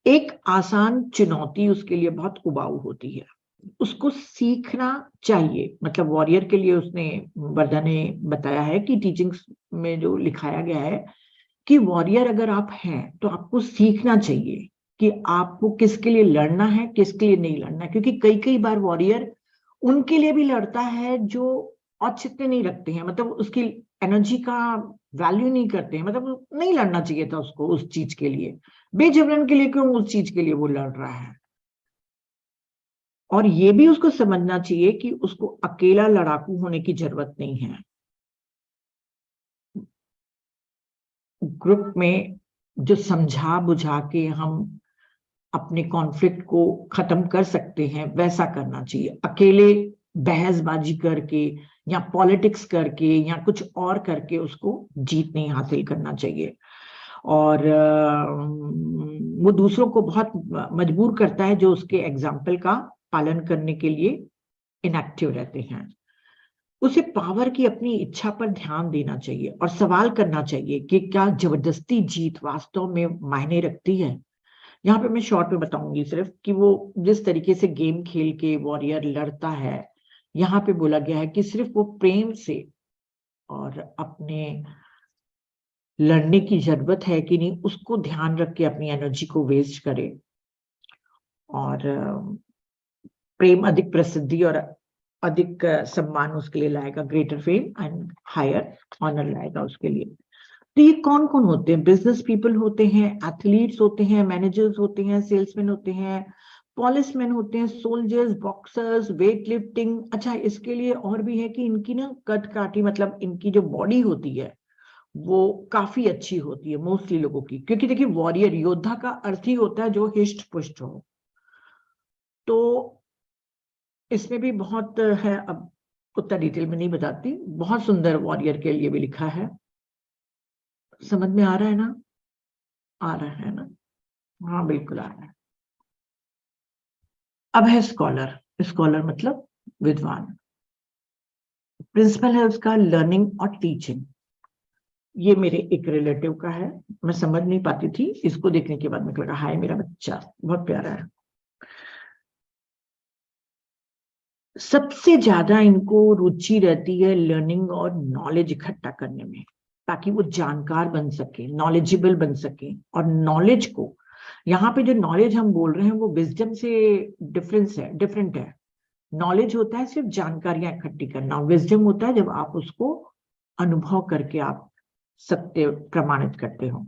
एक आसान चुनौती उसके लिए बहुत उबाऊ होती है, उसको सीखना चाहिए। मतलब वॉरियर के लिए उसने, वर्धा ने बताया है कि टीचिंग्स में जो लिखाया गया है कि वॉरियर अगर आप हैं तो आपको सीखना चाहिए कि आपको किसके लिए लड़ना है, किसके लिए नहीं लड़ना है। क्योंकि कई कई बार वॉरियर उनके लिए भी लड़ता है जो औचित्य नहीं रखते हैं, मतलब उसकी एनर्जी का वैल्यू नहीं करते हैं। मतलब नहीं लड़ना चाहिए था उसको उस चीज के लिए, बेजबरन के लिए क्यों उस चीज के लिए वो लड़ रहा है। और ये भी उसको समझना चाहिए कि उसको अकेला लड़ाकू होने की जरूरत नहीं है। ग्रुप में जो समझा बुझा के हम अपने कॉन्फ्लिक्ट को खत्म कर सकते हैं वैसा करना चाहिए। अकेले बहसबाजी करके या पॉलिटिक्स करके या कुछ और करके उसको जीत नहीं हासिल करना चाहिए। और वो दूसरों को बहुत मजबूर करता है जो उसके एग्जाम्पल का पालन करने के लिए इनएक्टिव रहते हैं। उसे पावर की अपनी इच्छा पर ध्यान देना चाहिए और सवाल करना चाहिए कि क्या जबरदस्ती जीत वास्तव में मायने रखती है। यहाँ पे मैं शॉर्ट में बताऊंगी सिर्फ कि वो जिस तरीके से गेम खेल के वॉरियर लड़ता है, यहाँ पे बोला गया है कि सिर्फ वो प्रेम से और अपने लड़ने की जरूरत है कि नहीं उसको ध्यान रख के अपनी एनर्जी को वेस्ट करे। और प्रेम अधिक प्रसिद्धि और अधिक सम्मान उसके लिए लाएगा, greater fame and higher honour लाएगा उसके लिए। तो ये कौन कौन होते हैं? बिजनेस पीपल होते हैं, एथलीट्स होते हैं, मैनेजर्स होते हैं, सेल्समैन होते हैं, पॉलिसमैन होते हैं, सोल्जर्स, बॉक्सर्स, वेट लिफ्टिंग। अच्छा इसके लिए और भी है कि इनकी ना कद काठी, मतलब इनकी जो बॉडी होती है वो काफी अच्छी होती है मोस्टली लोगों की। क्योंकि देखिए वॉरियर योद्धा का अर्थ ही होता है जो हिष्ट पुष्ट हो। तो इसमें भी बहुत है, अब उतना डिटेल में नहीं बताती। बहुत सुंदर वॉरियर के लिए भी लिखा है। समझ में आ रहा है ना? आ रहा है ना? हाँ बिल्कुल आ रहा है। अब है स्कॉलर। स्कॉलर मतलब विद्वान। प्रिंसिपल है उसका लर्निंग और टीचिंग। ये मेरे एक रिलेटिव का है, मैं समझ नहीं पाती थी, इसको देखने के बाद मुझे लगा हाय मेरा बच्चा बहुत प्यारा है। सबसे ज्यादा इनको रुचि रहती है लर्निंग और नॉलेज इकट्ठा करने में, ताकि वो जानकार बन सके, नॉलेजेबल बन सके। और नॉलेज को, यहाँ पे जो नॉलेज हम बोल रहे हैं वो विजडम से डिफरेंट है। नॉलेज होता है सिर्फ जानकारियां इकट्ठी करना, विजडम होता है जब आप उसको अनुभव करके आप सत्य प्रमाणित करते हो।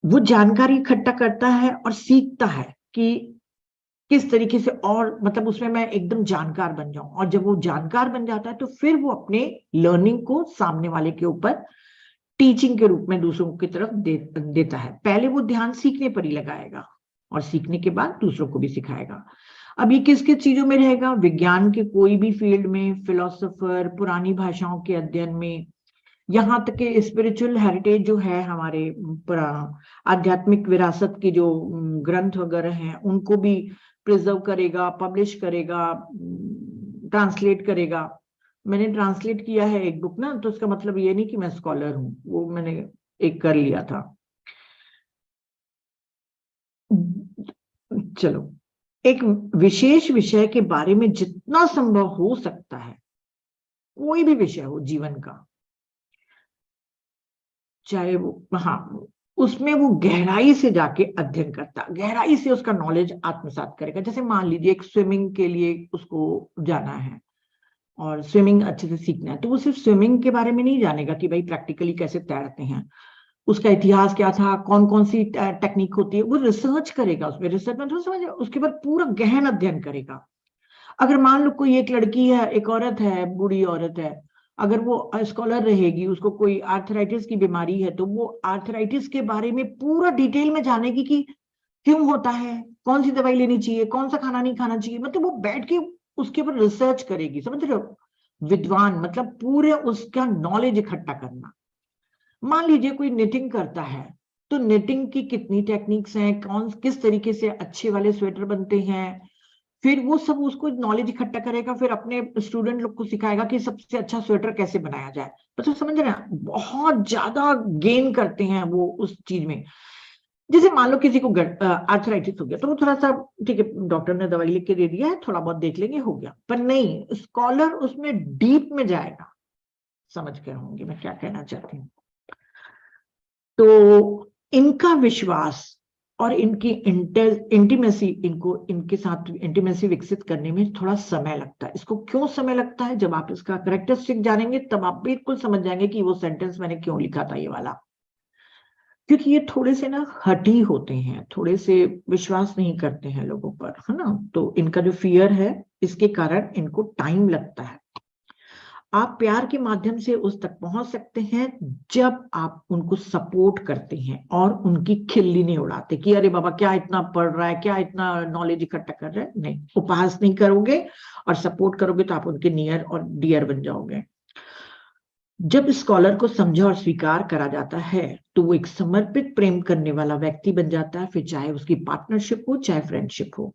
वो जानकारी इकट्ठा करता है और सीखता है कि किस तरीके से, और मतलब उसमें मैं एकदम जानकार बन जाऊं। और जब वो जानकार बन जाता है तो फिर वो अपने लर्निंग को सामने वाले के ऊपर टीचिंग के रूप में दूसरों की तरफ देता है। पहले वो ध्यान सीखने पर ही लगाएगा और सीखने के बाद दूसरों को भी सिखाएगा। अब ये किस किस चीजों में रहेगा? विज्ञान के कोई भी फील्ड में, फिलोसोफर, पुरानी भाषाओं के अध्ययन में, यहाँ तक कि स्पिरिचुअल हेरिटेज जो है हमारे, आध्यात्मिक विरासत की जो ग्रंथ वगैरह हैं उनको भी प्रिजर्व करेगा, पब्लिश करेगा, ट्रांसलेट करेगा। मैंने ट्रांसलेट किया है एक बुक ना, तो उसका मतलब ये नहीं कि मैं स्कॉलर हूं, वो मैंने एक कर लिया था। चलो, एक विशेष विषय के बारे में जितना संभव हो सकता है, कोई भी विषय हो जीवन का, चाहे वो, हाँ, उसमें वो गहराई से जाके अध्ययन करता, गहराई से उसका नॉलेज आत्मसात करेगा। जैसे मान लीजिए एक स्विमिंग के लिए उसको जाना है और स्विमिंग अच्छे से सीखना है, तो वो सिर्फ स्विमिंग के बारे में नहीं जानेगा कि भाई प्रैक्टिकली कैसे तैरते हैं, उसका इतिहास क्या था, कौन कौन सी टेक्निक होती है, वो रिसर्च करेगा। उसमें रिसर्च में तो समझ, उसके बाद पूरा गहन अध्ययन करेगा। अगर मान लो कोई एक लड़की है, एक औरत है, बूढ़ी औरत है, अगर वो स्कॉलर रहेगी, उसको कोई आर्थराइटिस की बीमारी है, तो वो आर्थराइटिस के बारे में पूरा डिटेल में जानेगी कि क्यों होता है, कौन सी दवाई लेनी चाहिए, कौन सा खाना नहीं खाना चाहिए, मतलब वो बैठ के उसके ऊपर रिसर्च करेगी। समझ रहे हो? विद्वान मतलब पूरे उसका नॉलेज इकट्ठा करना। मान लीजिए कोई निटिंग करता है, तो निटिंग की कितनी टेक्निक्स हैं, कौन किस तरीके से अच्छे वाले स्वेटर बनते हैं, फिर वो सब उसको नॉलेज इकट्ठा करेगा, फिर अपने स्टूडेंट लोग को सिखाएगा कि सबसे अच्छा स्वेटर कैसे बनाया जाए। मतलब समझ रहे हैं, बहुत ज्यादा गेन करते हैं वो उस चीज में। जैसे मान लो किसी को आर्थराइटिस हो गया, तो वो थोड़ा सा, ठीक है, डॉक्टर ने दवाई लिख के दे दिया है, थोड़ा बहुत देख लेंगे, हो गया। पर नहीं, स्कॉलर उसमें डीप में जाएगा। समझ गए होंगे मैं क्या कहना चाहती हूँ? तो इनका विश्वास और इनकी इंटीमेसी, इनको इनके साथ इंटीमेसी विकसित करने में थोड़ा समय लगता है। इसको क्यों समय लगता है? जब आप इसका करेक्टरिस्टिक जानेंगे तब आप बिल्कुल समझ जाएंगे कि वो सेंटेंस मैंने क्यों लिखा था ये वाला। क्योंकि ये थोड़े से ना हठी होते हैं, थोड़े से विश्वास नहीं करते हैं लोगों पर, है ना। तो इनका जो फियर है, इसके कारण इनको टाइम लगता है। आप प्यार के माध्यम से उस तक पहुंच सकते हैं जब आप उनको सपोर्ट करते हैं और उनकी खिल्ली नहीं उड़ाते कि अरे बाबा क्या इतना पढ़ रहा है, क्या इतना नॉलेज इकट्ठा कर रहा है। नहीं, उपहास नहीं करोगे और सपोर्ट करोगे तो आप उनके नियर और डियर बन जाओगे। जब स्कॉलर को समझा और स्वीकार करा जाता है तो वो एक समर्पित प्रेम करने वाला व्यक्ति बन जाता है, फिर चाहे उसकी पार्टनरशिप हो चाहे फ्रेंडशिप हो।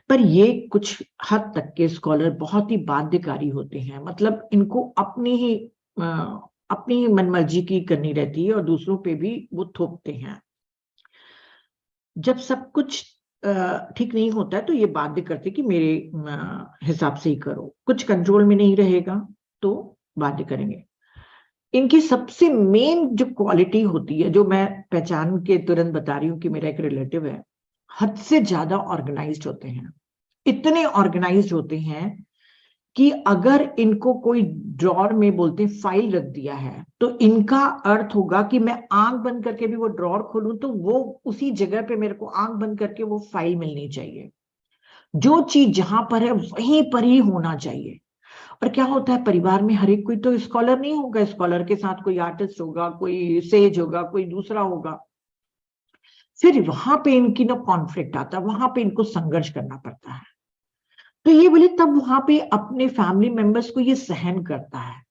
पर ये कुछ हद तक के स्कॉलर बहुत ही बाध्यकारी होते हैं, मतलब इनको अपनी मनमर्जी की करनी रहती है और दूसरों पे भी वो थोपते हैं। जब सब कुछ ठीक नहीं होता है तो ये बाध्य करते कि मेरे हिसाब से ही करो, कुछ कंट्रोल में नहीं रहेगा तो बाध्य करेंगे। इनकी सबसे मेन जो क्वालिटी होती है, जो मैं पहचान के तुरंत बता रही हूँ कि मेरा एक रिलेटिव है, हद से ज्यादा ऑर्गेनाइज्ड होते हैं। इतने ऑर्गेनाइज्ड होते हैं कि अगर इनको कोई ड्रॉर में, बोलते हैं, फाइल रख दिया है, तो इनका अर्थ होगा कि मैं आंख बंद करके भी वो ड्रॉर खोलूं तो वो उसी जगह पे मेरे को आंख बंद करके वो फाइल मिलनी चाहिए। जो चीज जहां पर है वहीं पर ही होना चाहिए। और क्या होता है, परिवार में हर एक कोई तो स्कॉलर नहीं होगा, स्कॉलर के साथ कोई आर्टिस्ट होगा, कोई सेज होगा, कोई दूसरा होगा। फिर वहां पे इनकी ना कॉन्फ्लिक्ट आता है, वहां पे इनको संघर्ष करना पड़ता है। तो ये बोले तब वहां पे अपने फैमिली मेंबर्स को ये सहन करता है।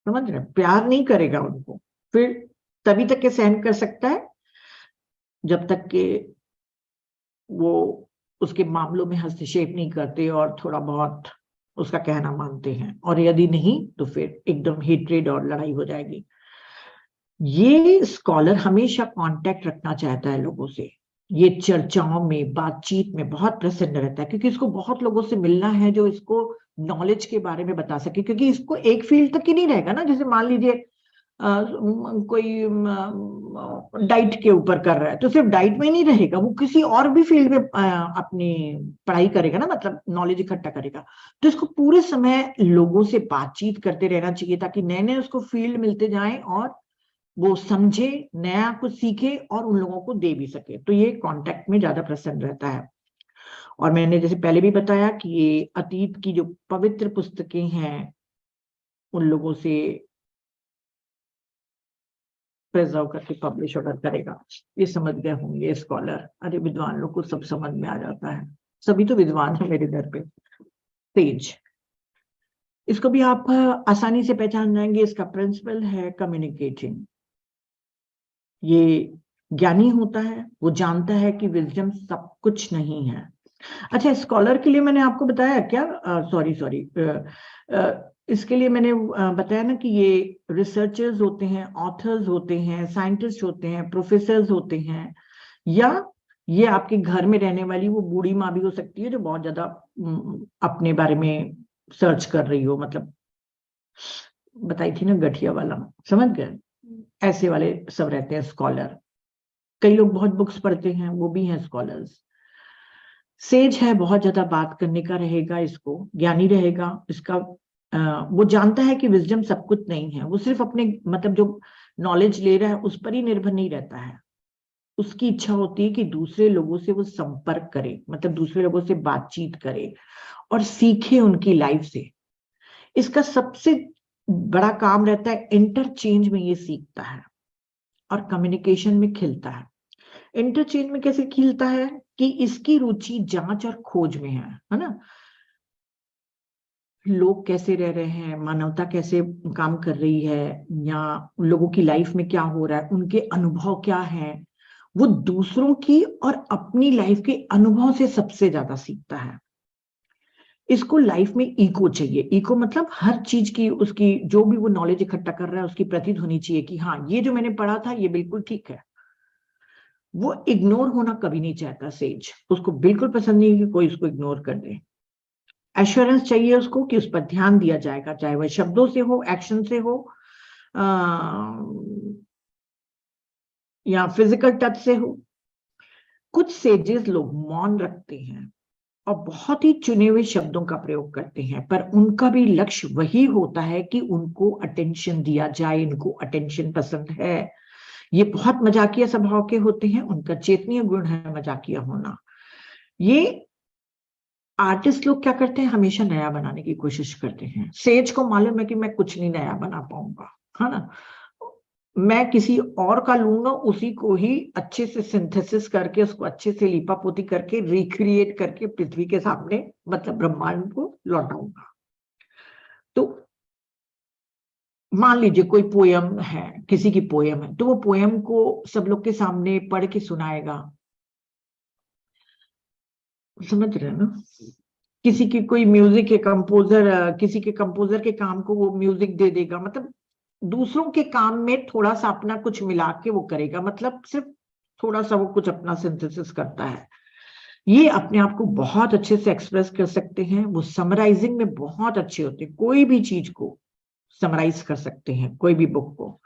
समझ रहे? प्यार नहीं करेगा उनको, फिर तभी तक के सहन कर सकता है जब तक के वो उसके मामलों में हस्तक्षेप नहीं करते और थोड़ा बहुत उसका कहना मानते हैं। और यदि नहीं तो फिर एकदम हेट्रेड और लड़ाई हो जाएगी। ये स्कॉलर हमेशा कांटेक्ट रखना चाहता है लोगों से, ये चर्चाओं में, बातचीत में बहुत प्रसन्न रहता है, क्योंकि इसको बहुत लोगों से मिलना है जो इसको नॉलेज के बारे में बता सके। क्योंकि इसको एक फील्ड तक ही नहीं रहेगा ना, जैसे मान लीजिए कोई डाइट के ऊपर कर रहा है तो सिर्फ डाइट में नहीं रहेगा, वो किसी और भी फील्ड में अपनी पढ़ाई करेगा ना, मतलब नॉलेज इकट्ठा करेगा। तो इसको पूरे समय लोगों से बातचीत करते रहना चाहिए ताकि नए नए उसको फील्ड मिलते जाएं और वो समझे, नया कुछ सीखे और उन लोगों को दे भी सके। तो ये कांटेक्ट में ज्यादा प्रसन्न रहता है। और मैंने जैसे पहले भी बताया कि ये अतीत की जो पवित्र पुस्तकें हैं उन लोगों से प्रिजर्व करके पब्लिश अगर करेगा। ये समझ गए होंगे स्कॉलर। अरे विद्वान लोग को सब समझ में आ जाता है, सभी तो विद्वान है मेरे घर पे। तेज, इसको भी आप आसानी से पहचान जाएंगे। इसका प्रिंसिपल है कम्युनिकेटिंग। ये ज्ञानी होता है, वो जानता है कि विजडम सब कुछ नहीं है। अच्छा, स्कॉलर के लिए मैंने आपको बताया क्या, सॉरी सॉरी, इसके लिए मैंने बताया ना कि ये रिसर्चर्स होते हैं, ऑथर्स होते हैं, साइंटिस्ट होते हैं, प्रोफेसर्स होते हैं, या ये आपके घर में रहने वाली वो बूढ़ी माँ भी हो सकती है जो बहुत ज्यादा अपने बारे में सर्च कर रही हो, मतलब बताई थी ना गठिया वाला, समझ गए? ऐसे वाले सब रहते हैं स्कॉलर। कई लोग बहुत बुक्स पढ़ते हैं, वो भी हैं स्कॉलर्स। सेज है, बहुत ज्यादा बात करने का रहेगा, इसको ज्ञानी रहेगा। इसका वो जानता है कि विजडम सब कुछ नहीं है। वो सिर्फ अपने मतलब जो नॉलेज ले रहा है उस पर ही निर्भर नहीं रहता है। उसकी इच्छा होती है कि दूसरे लोगों से वो संपर्क करे, मतलब दूसरे लोगों से बातचीत करे और सीखे उनकी लाइफ से। इसका सबसे बड़ा काम रहता है इंटरचेंज में ये सीखता है और कम्युनिकेशन में खिलता है। इंटरचेंज में कैसे खिलता है कि इसकी रुचि जांच और खोज में है ना। लोग कैसे रह रहे हैं, मानवता कैसे काम कर रही है, या लोगों की लाइफ में क्या हो रहा है, उनके अनुभव क्या है, वो दूसरों की और अपनी लाइफ के अनुभव से सबसे ज्यादा सीखता है। इसको लाइफ में इको चाहिए। इको मतलब हर चीज की उसकी जो भी वो नॉलेज इकट्ठा कर रहा है उसकी प्रतीत होनी चाहिए कि हाँ ये जो मैंने पढ़ा था ये बिल्कुल ठीक है। वो इग्नोर होना कभी नहीं चाहता सेज, उसको बिल्कुल पसंद नहीं कि कोई उसको इग्नोर कर दे। एश्योरेंस चाहिए उसको कि उस पर ध्यान दिया जाएगा, चाहे वह शब्दों से हो, एक्शन से हो, या फिजिकल टच से हो। कुछ सेजेस लोग मौन रखते हैं और बहुत ही चुने हुए शब्दों का प्रयोग करते हैं, पर उनका भी लक्ष्य वही होता है कि उनको अटेंशन दिया जाए, इनको अटेंशन पसंद है। ये बहुत मजाकिया स्वभाव के होते हैं, उनका चेतनीय गुण है मजाकिया होना। ये आर्टिस्ट लोग क्या करते हैं, हमेशा नया बनाने की कोशिश करते हैं। सेज को मालूम है कि मैं कुछ नहीं नया बना पाऊंगा, है ना। मैं किसी और का लूंगा, उसी को ही अच्छे से सिंथेसिस करके, उसको अच्छे से लीपापोती करके, रिक्रिएट करके पृथ्वी के सामने, मतलब ब्रह्मांड को लौटाऊंगा। तो मान लीजिए कोई पोयम है, किसी की पोयम है, तो वो पोयम को सब लोग के सामने पढ़ के सुनाएगा, समझ रहे हैं ना। किसी की कोई म्यूजिक के कंपोजर, किसी के कंपोजर के काम को वो म्यूजिक दे देगा, मतलब दूसरों के काम में थोड़ा सा अपना कुछ मिला के वो करेगा, मतलब सिर्फ थोड़ा सा वो कुछ अपना सिंथेसिस करता है। ये अपने आप को बहुत अच्छे से एक्सप्रेस कर सकते हैं। वो समराइजिंग में बहुत अच्छे होते हैं, कोई भी चीज को समराइज कर सकते हैं, कोई भी बुक को।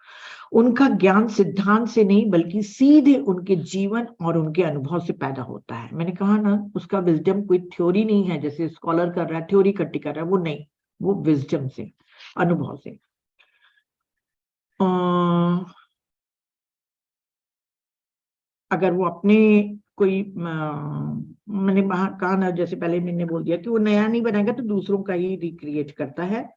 उनका ज्ञान सिद्धांत से नहीं बल्कि सीधे उनके जीवन और उनके अनुभव से पैदा होता है। मैंने कहा ना, उसका विजडम कोई थ्योरी नहीं है जैसे स्कॉलर कर रहा है, थ्योरी इकट्ठी कर रहा है, वो नहीं, वो विजडम से, अनुभव से। अगर वो अपने कोई मैंने कहा ना, जैसे पहले मैंने बोल दिया कि वो नया नहीं बनाएगा तो दूसरों का ही रिक्रिएट करता है।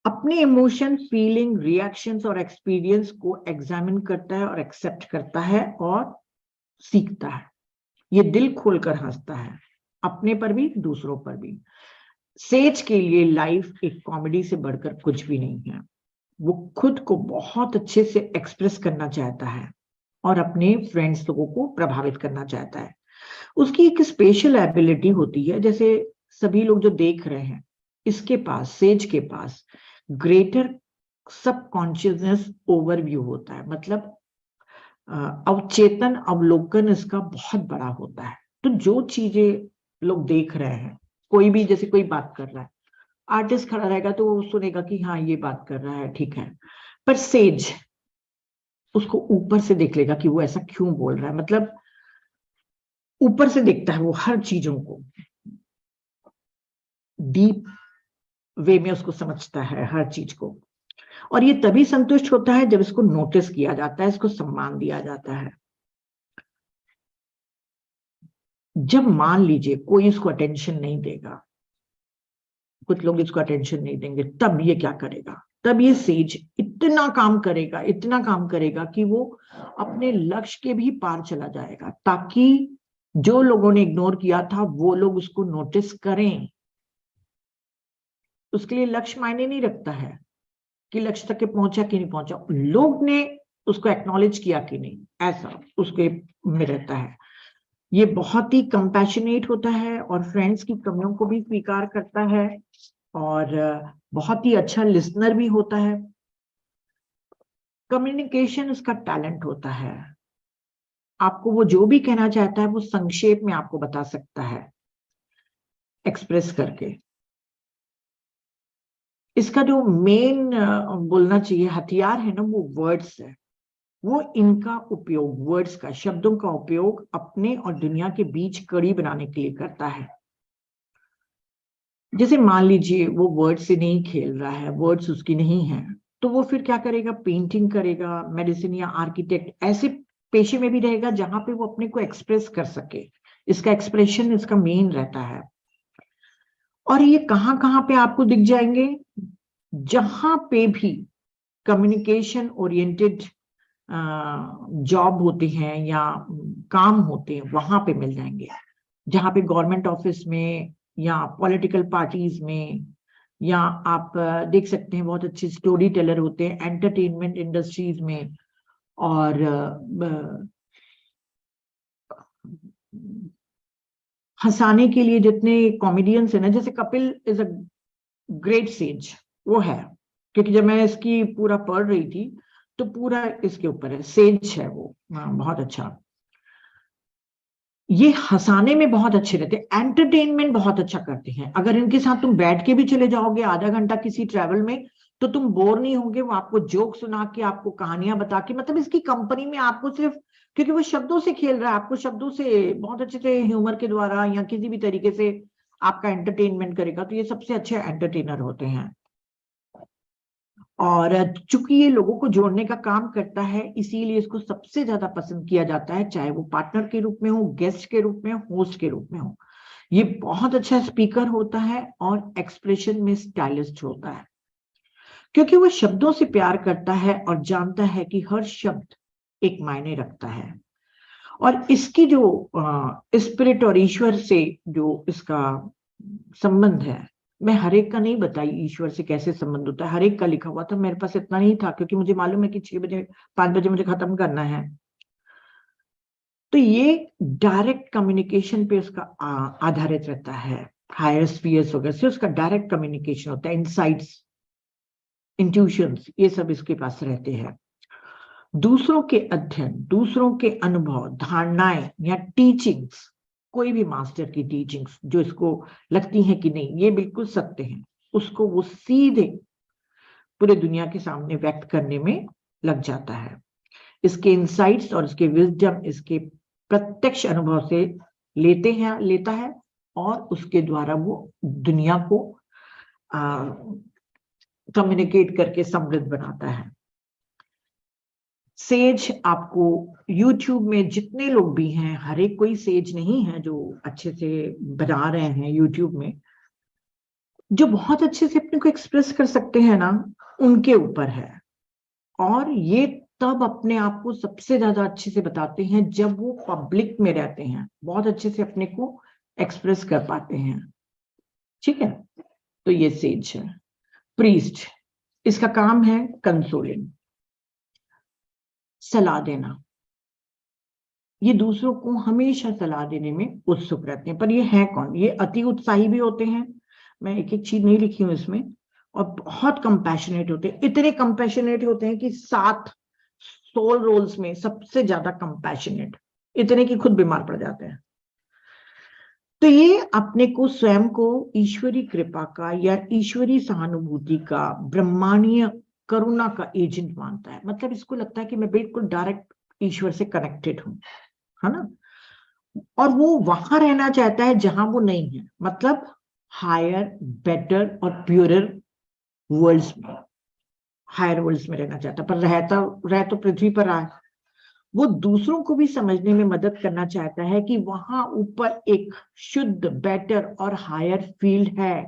अपने इमोशन, फीलिंग, रिएक्शंस और एक्सपीरियंस को एग्जामिन करता है और एक्सेप्ट करता है और सीखता है। ये दिल खोलकर हंसता है, अपने पर भी दूसरों पर भी। सेज के लिए लाइफ एक कॉमेडी से बढ़कर कुछ भी नहीं है। वो खुद को बहुत अच्छे से एक्सप्रेस करना चाहता है और अपने फ्रेंड्स लोगों को प्रभावित करना चाहता है। उसकी एक स्पेशल एबिलिटी होती है, जैसे सभी लोग जो देख रहे हैं, इसके पास, सेज के पास ग्रेटर सबकॉन्शियसनेस ओवरव्यू होता है, मतलब अवचेतन अवलोकन इसका बहुत बड़ा होता है। तो जो चीजें लोग देख रहे हैं, कोई भी जैसे कोई बात कर रहा है, आर्टिस्ट खड़ा रहेगा तो वो सुनेगा कि हाँ ये बात कर रहा है, ठीक है। पर सेज उसको ऊपर से देख लेगा कि वो ऐसा क्यों बोल रहा है, मतलब ऊपर से देखता है वो हर चीजों को, डीप वे में उसको समझता है हर चीज को। और ये तभी संतुष्ट होता है जब इसको नोटिस किया जाता है, इसको सम्मान दिया जाता है। जब मान लीजिए कोई इसको अटेंशन नहीं देगा, कुछ लोग इसको अटेंशन नहीं देंगे, तब ये क्या करेगा? तब ये सेज इतना काम करेगा, इतना काम करेगा कि वो अपने लक्ष्य के भी पार चला जाएगा, ताकि जो लोगों ने इग्नोर किया था वो लोग उसको नोटिस करें। उसके लिए लक्ष्य मायने नहीं रखता है कि लक्ष्य तक के पहुंचा कि नहीं पहुंचा, लोग ने उसको एक्नॉलेज किया कि नहीं, ऐसा उसके में रहता है। ये बहुत ही कंपैशनेट होता है और फ्रेंड्स की कमियों को भी स्वीकार करता है, और बहुत ही अच्छा लिसनर भी होता है। कम्युनिकेशन इसका टैलेंट होता है। आपको वो जो भी कहना चाहता है वो संक्षेप में आपको बता सकता है, एक्सप्रेस करके। इसका जो मेन बोलना चाहिए हथियार है ना, वो वर्ड्स है। वो इनका उपयोग, वर्ड्स का, शब्दों का उपयोग अपने और दुनिया के बीच कड़ी बनाने के लिए करता है। जैसे मान लीजिए वो वर्ड से नहीं खेल रहा है, वर्ड्स उसकी नहीं है, तो वो फिर क्या करेगा? पेंटिंग करेगा, मेडिसिन या आर्किटेक्ट ऐसे पेशे में भी रहेगा जहां पे वो अपने को एक्सप्रेस कर सके। इसका एक्सप्रेशन इसका मेन रहता है। और ये कहां कहां पे आपको दिख जाएंगे? जहां पे भी कम्युनिकेशन ओरिएंटेड जॉब होते हैं या काम होते हैं, वहां पे मिल जाएंगे। जहां पे गवर्नमेंट ऑफिस में या पॉलिटिकल पार्टीज में, या आप देख सकते हैं बहुत अच्छे स्टोरी टेलर होते हैं एंटरटेनमेंट इंडस्ट्रीज में, और हंसाने के लिए जितने कॉमेडियंस है ना, जैसे Kapil is a great sage, वो है। क्योंकि जब मैं इसकी पूरा पढ़ रही थी तो पूरा इसके ऊपर है, सेज है वो, बहुत अच्छा। ये हंसाने में बहुत अच्छे रहते हैं, एंटरटेनमेंट बहुत अच्छा करते हैं। अगर इनके साथ तुम बैठ के भी चले जाओगे आधा घंटा किसी ट्रैवल में, तो तुम बोर नहीं होंगे। वो आपको जोक सुना के, आपको कहानियां बता के, मतलब इसकी कंपनी में आपको सिर्फ, क्योंकि वो शब्दों से खेल रहा है, आपको शब्दों से बहुत अच्छे से ह्यूमर के द्वारा या किसी भी तरीके से आपका एंटरटेनमेंट करेगा। तो ये सबसे अच्छे एंटरटेनर होते हैं। और चूंकि ये लोगों को जोड़ने का काम करता है, इसीलिए इसको सबसे ज्यादा पसंद किया जाता है, चाहे वो पार्टनर के रूप में हो, गेस्ट के रूप में हो, होस्ट के रूप में हो। ये बहुत अच्छा स्पीकर होता है और एक्सप्रेशन में स्टाइलिस्ट होता है, क्योंकि वो शब्दों से प्यार करता है और जानता है कि हर शब्द एक मायने रखता है। और इसकी जो स्पिरिट और ईश्वर से जो इसका संबंध है, मैं हर एक का नहीं बताई ईश्वर से कैसे संबंध होता है। हर एक का लिखा हुआ था, मेरे पास इतना नहीं था, क्योंकि मुझे मालूम है कि 6 बजे 5 बजे मुझे खत्म करना है। तो ये डायरेक्ट कम्युनिकेशन पे उसका आधारित रहता है। हायर स्फीयर्स वगैरह से उसका डायरेक्ट कम्युनिकेशन होता है, इनसाइट्स, इंट्यूशंस, ये सब इसके पास रहते हैं। दूसरों के अध्ययन, दूसरों के अनुभव, धारणाएं या टीचिंग्स, कोई भी मास्टर की टीचिंग्स जो इसको लगती हैं कि नहीं ये बिल्कुल सत्य हैं, उसको वो सीधे पूरे दुनिया के सामने व्यक्त करने में लग जाता है। इसके इंसाइट्स और इसके विजडम इसके प्रत्यक्ष अनुभव से लेता है, और उसके द्वारा वो दुनिया को कम्युनिकेट करके समृद्ध बनाता है। सेज आपको YouTube में जितने लोग भी हैं, हर एक कोई सेज नहीं है जो अच्छे से बना रहे हैं YouTube में, जो बहुत अच्छे से अपने को एक्सप्रेस कर सकते हैं ना, उनके ऊपर है। और ये तब अपने आप को सबसे ज्यादा अच्छे से बताते हैं जब वो पब्लिक में रहते हैं, बहुत अच्छे से अपने को एक्सप्रेस कर पाते हैं। ठीक है, तो ये सेज है। प्रीस्ट, इसका काम है कंसोलिंग, सलाह देना। ये दूसरों को हमेशा सलाह देने में उत्सुक रहते हैं। पर ये है कौन? ये अति उत्साही भी होते हैं, मैं एक एक चीज नहीं लिखी हूं इसमें, और बहुत कंपैशनेट होते हैं। इतने कंपैशनेट होते हैं कि 7 सोल रोल्स में सबसे ज्यादा कंपैशनेट, इतने की खुद बीमार पड़ जाते हैं। तो ये अपने को स्वयं को ईश्वरी कृपा का या ईश्वरी सहानुभूति का, ब्रह्मांडीय करुणा का एजेंट मानता है। मतलब इसको लगता है कि मैं बिल्कुल डायरेक्ट ईश्वर से कनेक्टेड हूं, है ना। और वो वहां रहना चाहता है जहां वो नहीं है, मतलब हायर, बेटर और प्योरर वर्ल्ड्स में, हायर वर्ल्ड्स में रहना चाहता है। पर रह तो पृथ्वी पर रहा है। वो दूसरों को भी समझने में मदद करना चाहता है कि वहां ऊपर एक शुद्ध, बेटर और हायर फील्ड है।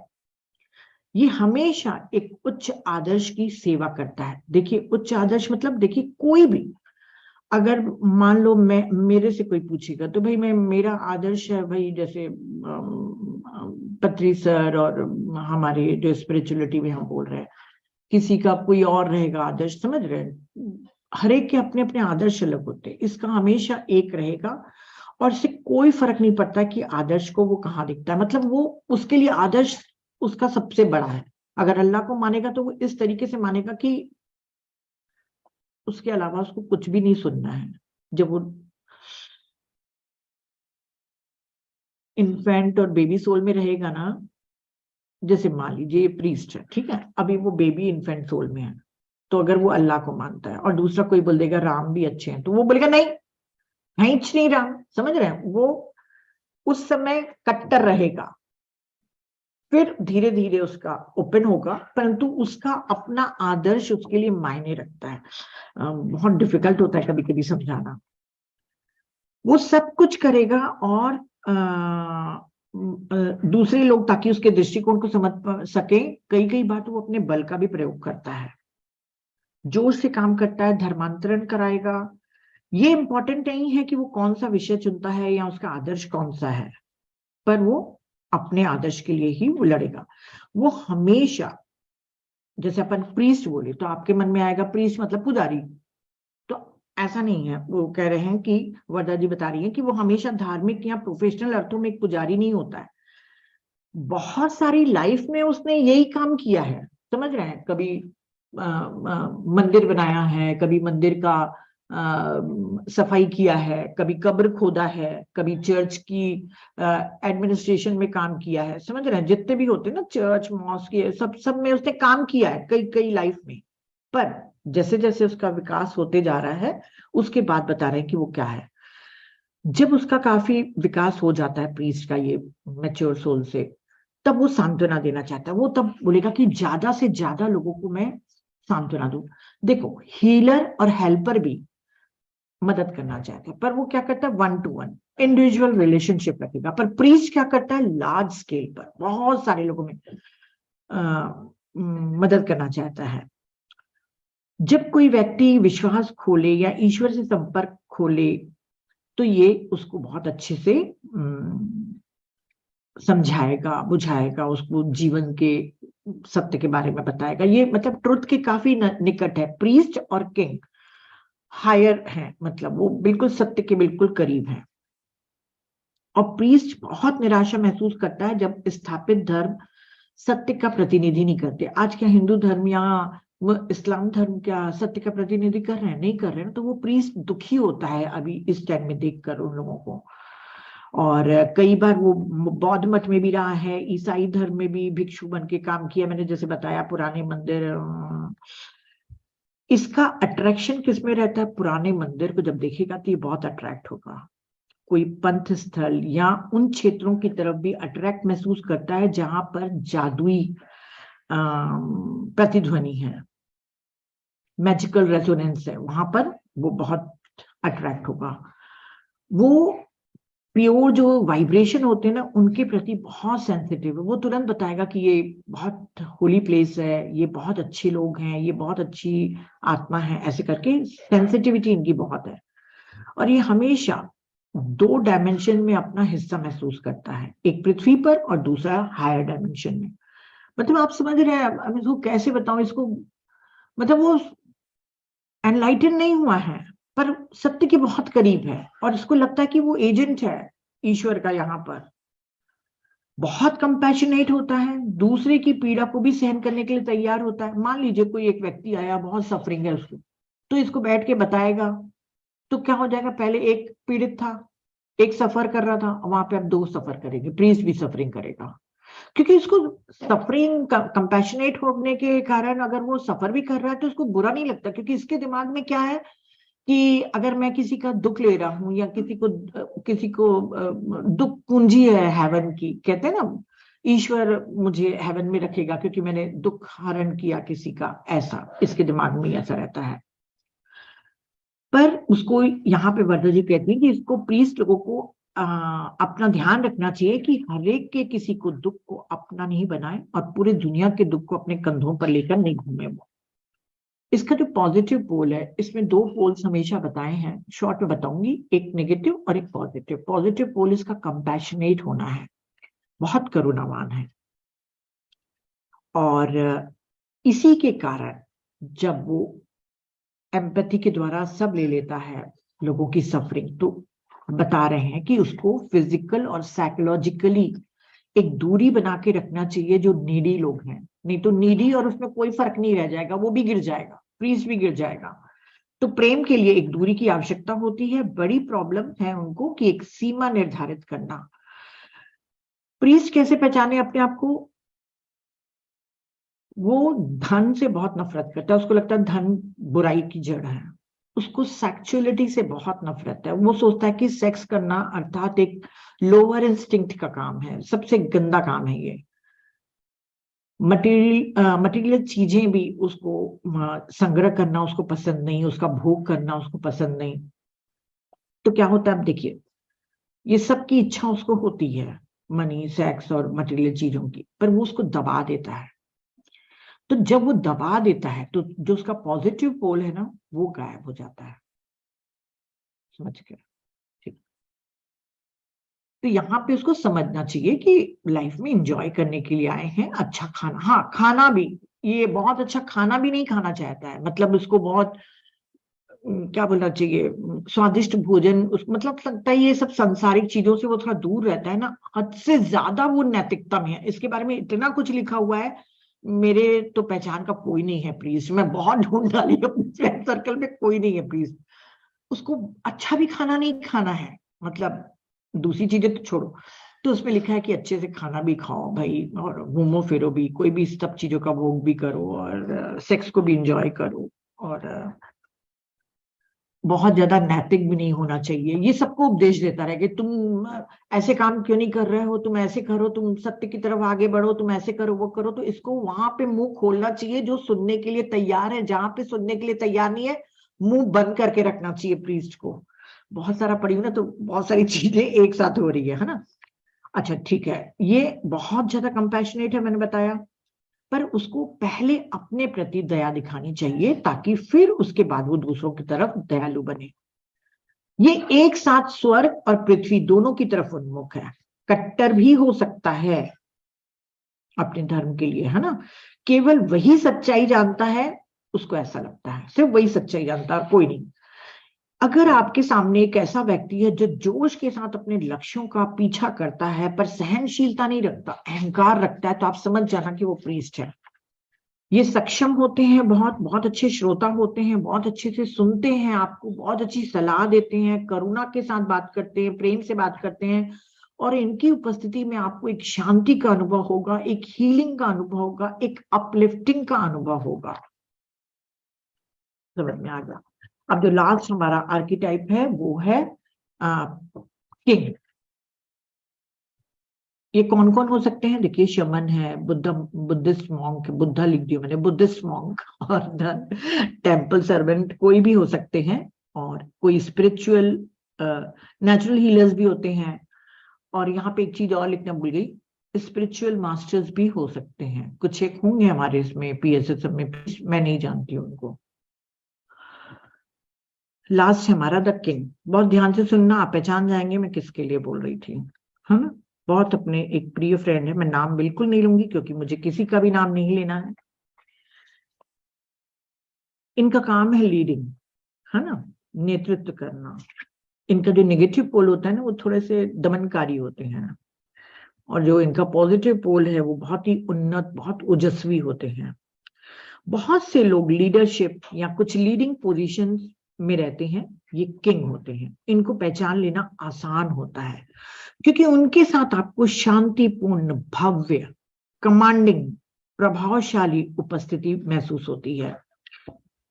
ये हमेशा एक उच्च आदर्श की सेवा करता है। देखिए उच्च आदर्श मतलब, देखिए कोई भी, अगर मान लो मैं, मेरे से कोई पूछेगा तो भाई मैं, मेरा आदर्श है भाई, जैसे पत्री सर और हमारे जो स्पिरिचुअलिटी में हम बोल रहे हैं, किसी का कोई और रहेगा आदर्श, समझ रहे हैं। हर एक के अपने अपने आदर्श अलग होते हैं, इसका हमेशा एक रहेगा। और इससे कोई फर्क नहीं पड़ता कि आदर्श को वो कहाँ दिखता है, मतलब वो उसके लिए आदर्श उसका सबसे बड़ा है। अगर अल्लाह को मानेगा तो वो इस तरीके से मानेगा कि उसके अलावा उसको कुछ भी नहीं सुनना है। जब वो इन्फेंट और बेबी सोल में रहेगा ना, जैसे मान लीजिए ये प्रीस्ट है, ठीक है, अभी वो बेबी इन्फेंट सोल में है, तो अगर वो अल्लाह को मानता है और दूसरा कोई बोल देगा राम भी अच्छे हैं, तो वो बोलेगा नहीं, नहीं राम, समझ रहे हैं। वो उस समय कट्टर रहेगा, फिर धीरे धीरे उसका ओपन होगा, परंतु उसका अपना आदर्श उसके लिए मायने रखता है। बहुत डिफिकल्ट होता है कभी कभी समझाना। वो सब कुछ करेगा और दूसरे लोग ताकि उसके दृष्टिकोण को समझ सके, कई कई बार तो वो अपने बल का भी प्रयोग करता है, जोर से काम करता है, धर्मांतरण कराएगा। ये इंपॉर्टेंट नहीं है कि वो कौन सा विषय चुनता है या उसका आदर्श कौन सा है, पर वो अपने आदर्श के लिए ही वो लड़ेगा। वो हमेशा, जैसे अपन प्रीस्ट बोले तो आपके मन में आएगा प्रीस्ट मतलब पुजारी, तो ऐसा नहीं है। वो कह रहे हैं कि वर्दा जी बता रही हैं कि वो हमेशा धार्मिक या प्रोफेशनल अर्थों में एक पुजारी नहीं होता है। बहुत सारी लाइफ में उसने यही काम किया है, समझ रहे हैं। कभी मंदिर बनाया है, कभी मंदिर का सफाई किया है, कभी कब्र खोदा है, कभी चर्च की एडमिनिस्ट्रेशन में काम किया है, समझ रहे हैं। जितने भी होते हैं ना चर्च मॉस्क, सब में उसने काम किया है कई कई लाइफ में। पर जैसे जैसे उसका विकास होते जा रहा है, उसके बाद बता रहे हैं कि वो क्या है। जब उसका काफी विकास हो जाता है प्रीस्ट का, ये मैच्योर सोल से, तब वो सांत्वना देना चाहता है। वो तब बोलेगा कि ज्यादा से ज्यादा लोगों को मैं सांत्वना दूं। देखो हीलर और हेल्पर भी मदद करना चाहता है, पर वो क्या करता है, 1-to-1 इंडिविजुअल रिलेशनशिप रखेगा। पर प्रीस्ट क्या करता है, लार्ज स्केल पर बहुत सारे लोगों में मदद करना चाहता है। जब कोई व्यक्ति विश्वास खोले या ईश्वर से संपर्क खोले, तो ये उसको बहुत अच्छे से समझाएगा, बुझाएगा, उसको जीवन के सत्य के बारे में बताएगा। ये मतलब ट्रुथ के काफी निकट है। प्रीस्ट और किंग हायर है, मतलब वो बिल्कुल सत्य के बिल्कुल करीब है। और प्रीस्ट बहुत निराशा महसूस करता है जब स्थापित धर्म सत्य का प्रतिनिधि नहीं करते। आज क्या हिंदू धर्म या वो इस्लाम धर्म क्या सत्य का प्रतिनिधि कर रहे हैं? नहीं कर रहे हैं। तो वो प्रीस्ट दुखी होता है अभी इस टाइम में देखकर उन लोगों को। और कई बार वो बौद्ध मठ में भी रहा है, ईसाई धर्म में भी भिक्षु बन के काम किया, मैंने जैसे बताया पुराने मंदिर। इसका अट्रैक्शन किसमें रहता है, पुराने मंदिर को जब देखेगा तो ये बहुत अट्रैक्ट होगा। कोई पंथ स्थल या उन क्षेत्रों की तरफ भी अट्रैक्ट महसूस करता है जहां पर जादुई प्रतिध्वनि है, मैजिकल रेजोनेंस है, वहां पर वो बहुत अट्रैक्ट होगा। वो प्योर जो वाइब्रेशन होते हैं ना, उनके प्रति बहुत सेंसिटिव है। वो तुरंत बताएगा कि ये बहुत होली प्लेस है, ये बहुत अच्छे लोग हैं, ये बहुत अच्छी आत्मा है, ऐसे करके सेंसिटिविटी इनकी बहुत है। और ये हमेशा 2 डायमेंशन में अपना हिस्सा महसूस करता है, एक पृथ्वी पर और दूसरा हायर डायमेंशन में। मतलब आप समझ रहे हैं, अब इसको कैसे बताऊं इसको, मतलब वो एनलाइटन नहीं हुआ है, पर सत्य के बहुत करीब है, और इसको लगता है कि वो एजेंट है ईश्वर का। यहाँ पर बहुत कंपैशनेट होता है, दूसरे की पीड़ा को भी सहन करने के लिए तैयार होता है। मान लीजिए कोई एक व्यक्ति आया, बहुत सफरिंग है उसको, तो इसको बैठ के बताएगा, तो क्या हो जाएगा, पहले एक पीड़ित था, एक सफर कर रहा था, वहां पे अब 2 सफर करेंगे, प्रीस्ट भी सफरिंग करेगा। क्योंकि उसको सफरिंग, कंपैशनेट होने के कारण अगर वो सफर भी कर रहा है तो उसको बुरा नहीं लगता, क्योंकि इसके दिमाग में क्या है कि अगर मैं किसी का दुख ले रहा हूं या किसी को दुख पूंजी है हेवन की, कहते हैं ना ईश्वर मुझे हेवन में रखेगा क्योंकि मैंने दुख हरण किया किसी का, ऐसा इसके दिमाग में ऐसा रहता है। पर उसको यहाँ पे वर्धा जी कहती है कि इसको प्रीस्ट लोगों को अपना ध्यान रखना चाहिए कि हर एक के किसी को दुख को अपना नहीं बनाए और पूरी दुनिया के दुख को अपने कंधों पर लेकर नहीं घूमे वो। इसका जो पॉजिटिव पोल है, इसमें 2 पोल्स हमेशा बताए हैं, शॉर्ट में बताऊंगी, एक नेगेटिव और एक पॉजिटिव। पॉजिटिव पोल इसका कंपैशनेट होना है, बहुत करुणावान है, और इसी के कारण जब वो एम्पैथी के द्वारा सब ले लेता है लोगों की सफरिंग, तो बता रहे हैं कि उसको फिजिकल और साइकोलॉजिकली एक दूरी बना के रखना चाहिए जो नीडी लोग हैं। नहीं तो नीडी और उसमें कोई फर्क नहीं रह जाएगा, वो भी गिर जाएगा, प्रीस्ट भी गिर जाएगा। तो प्रेम के लिए एक दूरी की आवश्यकता होती है। बड़ी प्रॉब्लम है उनको कि एक सीमा निर्धारित करना। प्रीस्ट कैसे पहचाने अपने आप को? वो धन से बहुत नफरत करता है, उसको लगता है धन बुराई की जड़ है। उसको सेक्सुअलिटी से बहुत नफरत है, वो सोचता है कि सेक्स करना अर्थात एक लोअर इंस्टिंक्ट का काम है, सबसे गंदा काम है ये। मटेरियल चीजें भी उसको संग्रह करना उसको पसंद नहीं, उसका भोग करना उसको पसंद नहीं। तो क्या होता है, अब देखिए, ये सब की इच्छा उसको होती है, मनी, सेक्स और मटेरियल चीजों की, पर वो उसको दबा देता है। तो जब वो दबा देता है तो जो उसका पॉजिटिव पोल है ना, वो गायब हो जाता है। समझ गए? ठीक। तो यहाँ पे उसको समझना चाहिए कि लाइफ में एंजॉय करने के लिए आए हैं। अच्छा खाना, हाँ खाना भी, ये बहुत अच्छा खाना भी नहीं खाना चाहता है, मतलब उसको बहुत क्या बोलना चाहिए, स्वादिष्ट भोजन, उस मतलब लगता है ये सब सांसारिक चीजों से वो थोड़ा दूर रहता है ना, हद से ज्यादा वो नैतिकता में है। इसके बारे में इतना कुछ लिखा हुआ है, मेरे तो पहचान का कोई नहीं है प्रीस्ट, मैं बहुत ढूंढ डाली अपने फ्रेंड सर्कल में, कोई नहीं है प्रीस्ट। उसको अच्छा भी खाना नहीं खाना है, मतलब दूसरी चीजें तो छोड़ो। तो उसमें लिखा है कि अच्छे से खाना भी खाओ भाई, और घूमो फिरो भी, कोई भी सब चीजों का भोग भी करो, और सेक्स को भी इंजॉय करो, और बहुत ज्यादा नैतिक भी नहीं होना चाहिए। ये सबको उपदेश देता रहे कि तुम ऐसे काम क्यों नहीं कर रहे हो, तुम ऐसे करो, तुम सत्य की तरफ आगे बढ़ो, तुम ऐसे करो वो करो। तो इसको वहां पे मुंह खोलना चाहिए जो सुनने के लिए तैयार है, जहां पे सुनने के लिए तैयार नहीं है मुंह बंद करके रखना चाहिए प्रीस्ट को। बहुत सारा पढ़ी हूँ ना, तो बहुत सारी चीजें एक साथ हो रही है ना। अच्छा ठीक है, ये बहुत ज्यादा कंपैशनेट है मैंने बताया, पर उसको पहले अपने प्रति दया दिखानी चाहिए ताकि फिर उसके बाद वो दूसरों की तरफ दयालु बने। ये एक साथ स्वर्ग और पृथ्वी दोनों की तरफ उन्मुख है, कट्टर भी हो सकता है अपने धर्म के लिए, है ना। केवल वही सच्चाई जानता है, उसको ऐसा लगता है सिर्फ वही सच्चाई जानता है, कोई नहीं। अगर आपके सामने एक ऐसा व्यक्ति है जो जोश के साथ अपने लक्ष्यों का पीछा करता है पर सहनशीलता नहीं रखता, अहंकार रखता है, तो आप समझ जाना कि वो प्रीस्ट है। ये सक्षम होते हैं, बहुत बहुत अच्छे श्रोता होते हैं, बहुत अच्छे से सुनते हैं, आपको बहुत अच्छी सलाह देते हैं, करुणा के साथ बात करते हैं, प्रेम से बात करते हैं, और इनकी उपस्थिति में आपको एक शांति का अनुभव होगा, एक हीलिंग का अनुभव होगा, एक अपलिफ्टिंग का अनुभव होगा। समझ में आ गया? अब जो लास्ट हमारा आर्किटाइप है वो है किंग। ये कौन कौन हो सकते हैं? देखिए, शमन है, बुद्धिस्ट मॉन्क, बुद्धा लिख दिया मैंने, बुद्धिस्ट मॉन्क, और टेम्पल सर्वेंट, कोई भी हो सकते हैं, और कोई स्पिरिचुअल नेचुरल हीलर्स भी होते हैं। और यहाँ पे एक चीज और लिखना भूल गई, स्पिरिचुअल मास्टर्स भी हो सकते हैं, कुछ एक होंगे हमारे इसमें पीएसएस में, मैं नहीं जानती उनको। लास्ट हमारा द किंग। बहुत ध्यान से सुनना, आप पहचान जाएंगे मैं किसके लिए बोल रही थी, है ना। बहुत अपने एक प्रिय फ्रेंड है, मैं नाम बिल्कुल नहीं लूंगी क्योंकि मुझे किसी का भी नाम नहीं लेना है। इनका काम है लीडिंग, है ना, नेतृत्व करना। इनका जो नेगेटिव पोल होता है ना, वो थोड़े से दमनकारी होते हैं, और जो इनका पॉजिटिव पोल है वो बहुत ही उन्नत, बहुत ओजस्वी होते हैं। बहुत से लोग लीडरशिप या कुछ लीडिंग पोजीशंस में रहते हैं, ये किंग होते हैं। इनको पहचान लेना आसान होता है, क्योंकि उनके साथ आपको शांतिपूर्ण, भव्य, कमांडिंग, प्रभावशाली उपस्थिति महसूस होती है।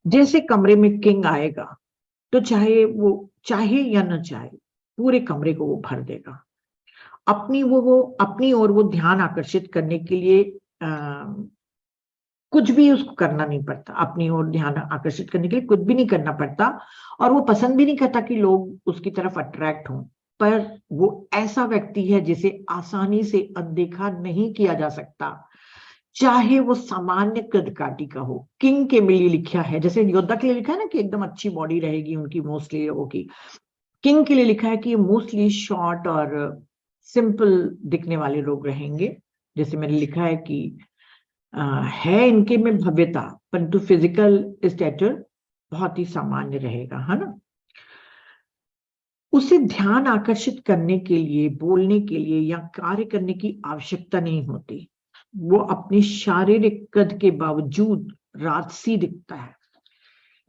जैसे कमरे में किंग आएगा तो चाहे वो चाहे या न चाहे पूरे कमरे को वो भर देगा। वो अपनी ओर वो ध्यान आकर्षित करने के लिए कुछ भी उसको करना नहीं पड़ता। अपनी ओर ध्यान आकर्षित करने के लिए कुछ भी नहीं करना पड़ता, और वो पसंद भी नहीं करता कि लोग उसकी तरफ अट्रैक्ट हों। पर वो ऐसा व्यक्ति है जिसे आसानी से अनदेखा नहीं किया जा सकता, चाहे वो सामान्य कदकाठी का हो। किंग के लिए लिखा है, जैसे योद्धा के लिए लिखा है ना कि एकदम अच्छी बॉडी रहेगी उनकी, मोस्टली लोगों की। किंग के लिए लिखा है कि मोस्टली शॉर्ट और सिंपल दिखने वाले लोग रहेंगे। जैसे मैंने लिखा है कि है इनके में भव्यता, परंतु फिजिकल स्टेचर बहुत ही सामान्य रहेगा, है ना। उसे ध्यान आकर्षित करने के लिए, बोलने के लिए या कार्य करने की आवश्यकता नहीं होती। वो अपने शारीरिक कद के बावजूद राजसी दिखता है,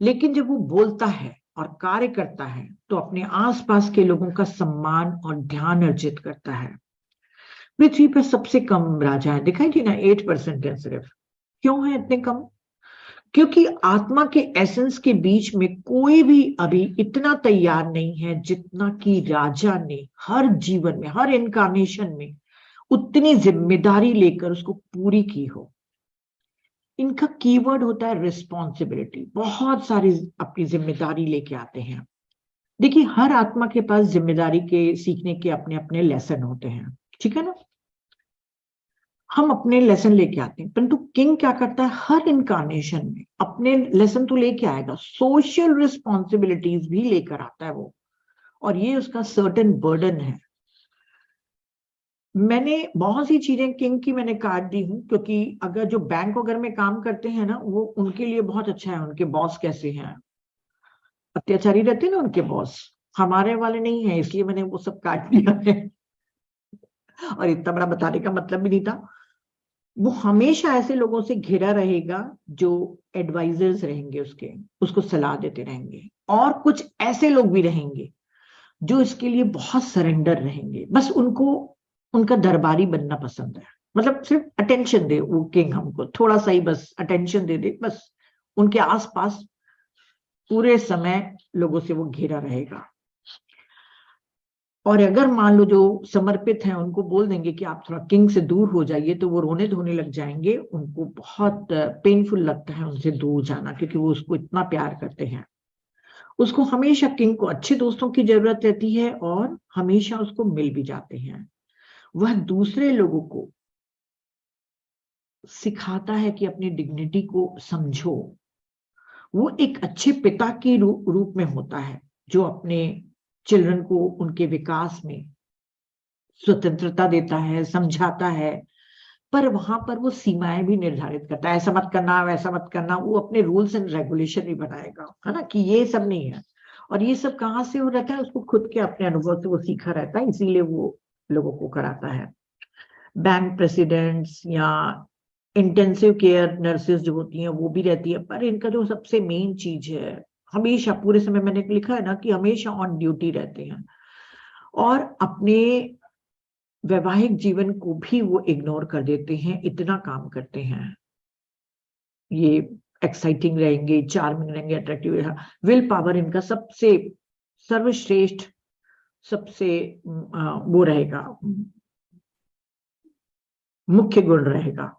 लेकिन जब वो बोलता है और कार्य करता है तो अपने आसपास के लोगों का सम्मान और ध्यान अर्जित करता है। पृथ्वी पर सबसे कम राजा है, दिखाई थी ना, 8% है सिर्फ। क्यों है इतने कम? क्योंकि आत्मा के एसेंस के बीच में कोई भी अभी इतना तैयार नहीं है जितना कि राजा ने हर जीवन में, हर इनकारनेशन में उतनी जिम्मेदारी लेकर उसको पूरी की हो। इनका कीवर्ड होता है रिस्पॉन्सिबिलिटी। बहुत सारी अपनी जिम्मेदारी लेके आते हैं। देखिए, हर आत्मा के पास जिम्मेदारी के सीखने के अपने अपने लेसन होते हैं, ठीक है ना। हम अपने लेसन लेके आते हैं, परंतु किंग क्या करता है, हर इनकारनेशन में अपने लेसन तो लेके आएगा, सोशल रिस्पॉन्सिबिलिटीज भी लेकर आता है वो, और ये उसका सर्टेन बर्डन है। मैंने बहुत सी चीजें किंग की मैंने काट दी हूं, क्योंकि अगर जो बैंक वगैरह में काम करते हैं ना, वो उनके लिए बहुत अच्छा है। उनके बॉस कैसे हैं, अत्याचारी रहते हैं ना उनके बॉस, हमारे वाले नहीं है, इसलिए मैंने वो सब काट दिया है। और इतना बड़ा बताने का मतलब भी नहीं था। वो हमेशा ऐसे लोगों से घिरा रहेगा जो एडवाइजर्स रहेंगे उसके, उसको सलाह देते रहेंगे। और कुछ ऐसे लोग भी रहेंगे जो इसके लिए बहुत सरेंडर रहेंगे, बस उनको उनका दरबारी बनना पसंद है। मतलब सिर्फ अटेंशन दे वो किंग, हमको थोड़ा सा ही बस अटेंशन दे दे, बस उनके आसपास पूरे समय लोगों से वो घिरा रहेगा। और अगर मान लो जो समर्पित हैं उनको बोल देंगे कि आप थोड़ा किंग से दूर हो जाइए, तो वो रोने धोने लग जाएंगे। उनको बहुत पेनफुल लगता है उनसे दूर जाना, क्योंकि वो उसको इतना प्यार करते हैं। उसको हमेशा किंग को अच्छे दोस्तों की जरूरत रहती है, और हमेशा उसको मिल भी जाते हैं। वह दूसरे लोगों को सिखाता है कि अपनी डिग्निटी को समझो। वो एक अच्छे पिता के रूप में होता है, जो अपने चिल्ड्रन को उनके विकास में स्वतंत्रता देता है, समझाता है। पर वहां पर वो सीमाएं भी निर्धारित करता है, ऐसा मत करना, वैसा मत करना। वो अपने रूल्स एंड रेगुलेशन भी बनाएगा, है ना, कि ये सब नहीं है। और ये सब कहाँ से हो रहता है, उसको खुद के अपने अनुभव से वो सीखा रहता है, इसीलिए वो लोगों को कराता है। बैंक प्रेसिडेंट्स या इंटेंसिव केयर नर्सेज जो होती हैं वो भी रहती है, पर इनका जो सबसे मेन चीज है, हमेशा पूरे समय मैंने लिखा है ना कि हमेशा ऑन ड्यूटी रहते हैं, और अपने वैवाहिक जीवन को भी वो इग्नोर कर देते हैं, इतना काम करते हैं। ये एक्साइटिंग रहेंगे, चार्मिंग रहेंगे, अट्रैक्टिव। विल पावर इनका सबसे सर्वश्रेष्ठ, सबसे वो रहेगा, मुख्य गुण रहेगा।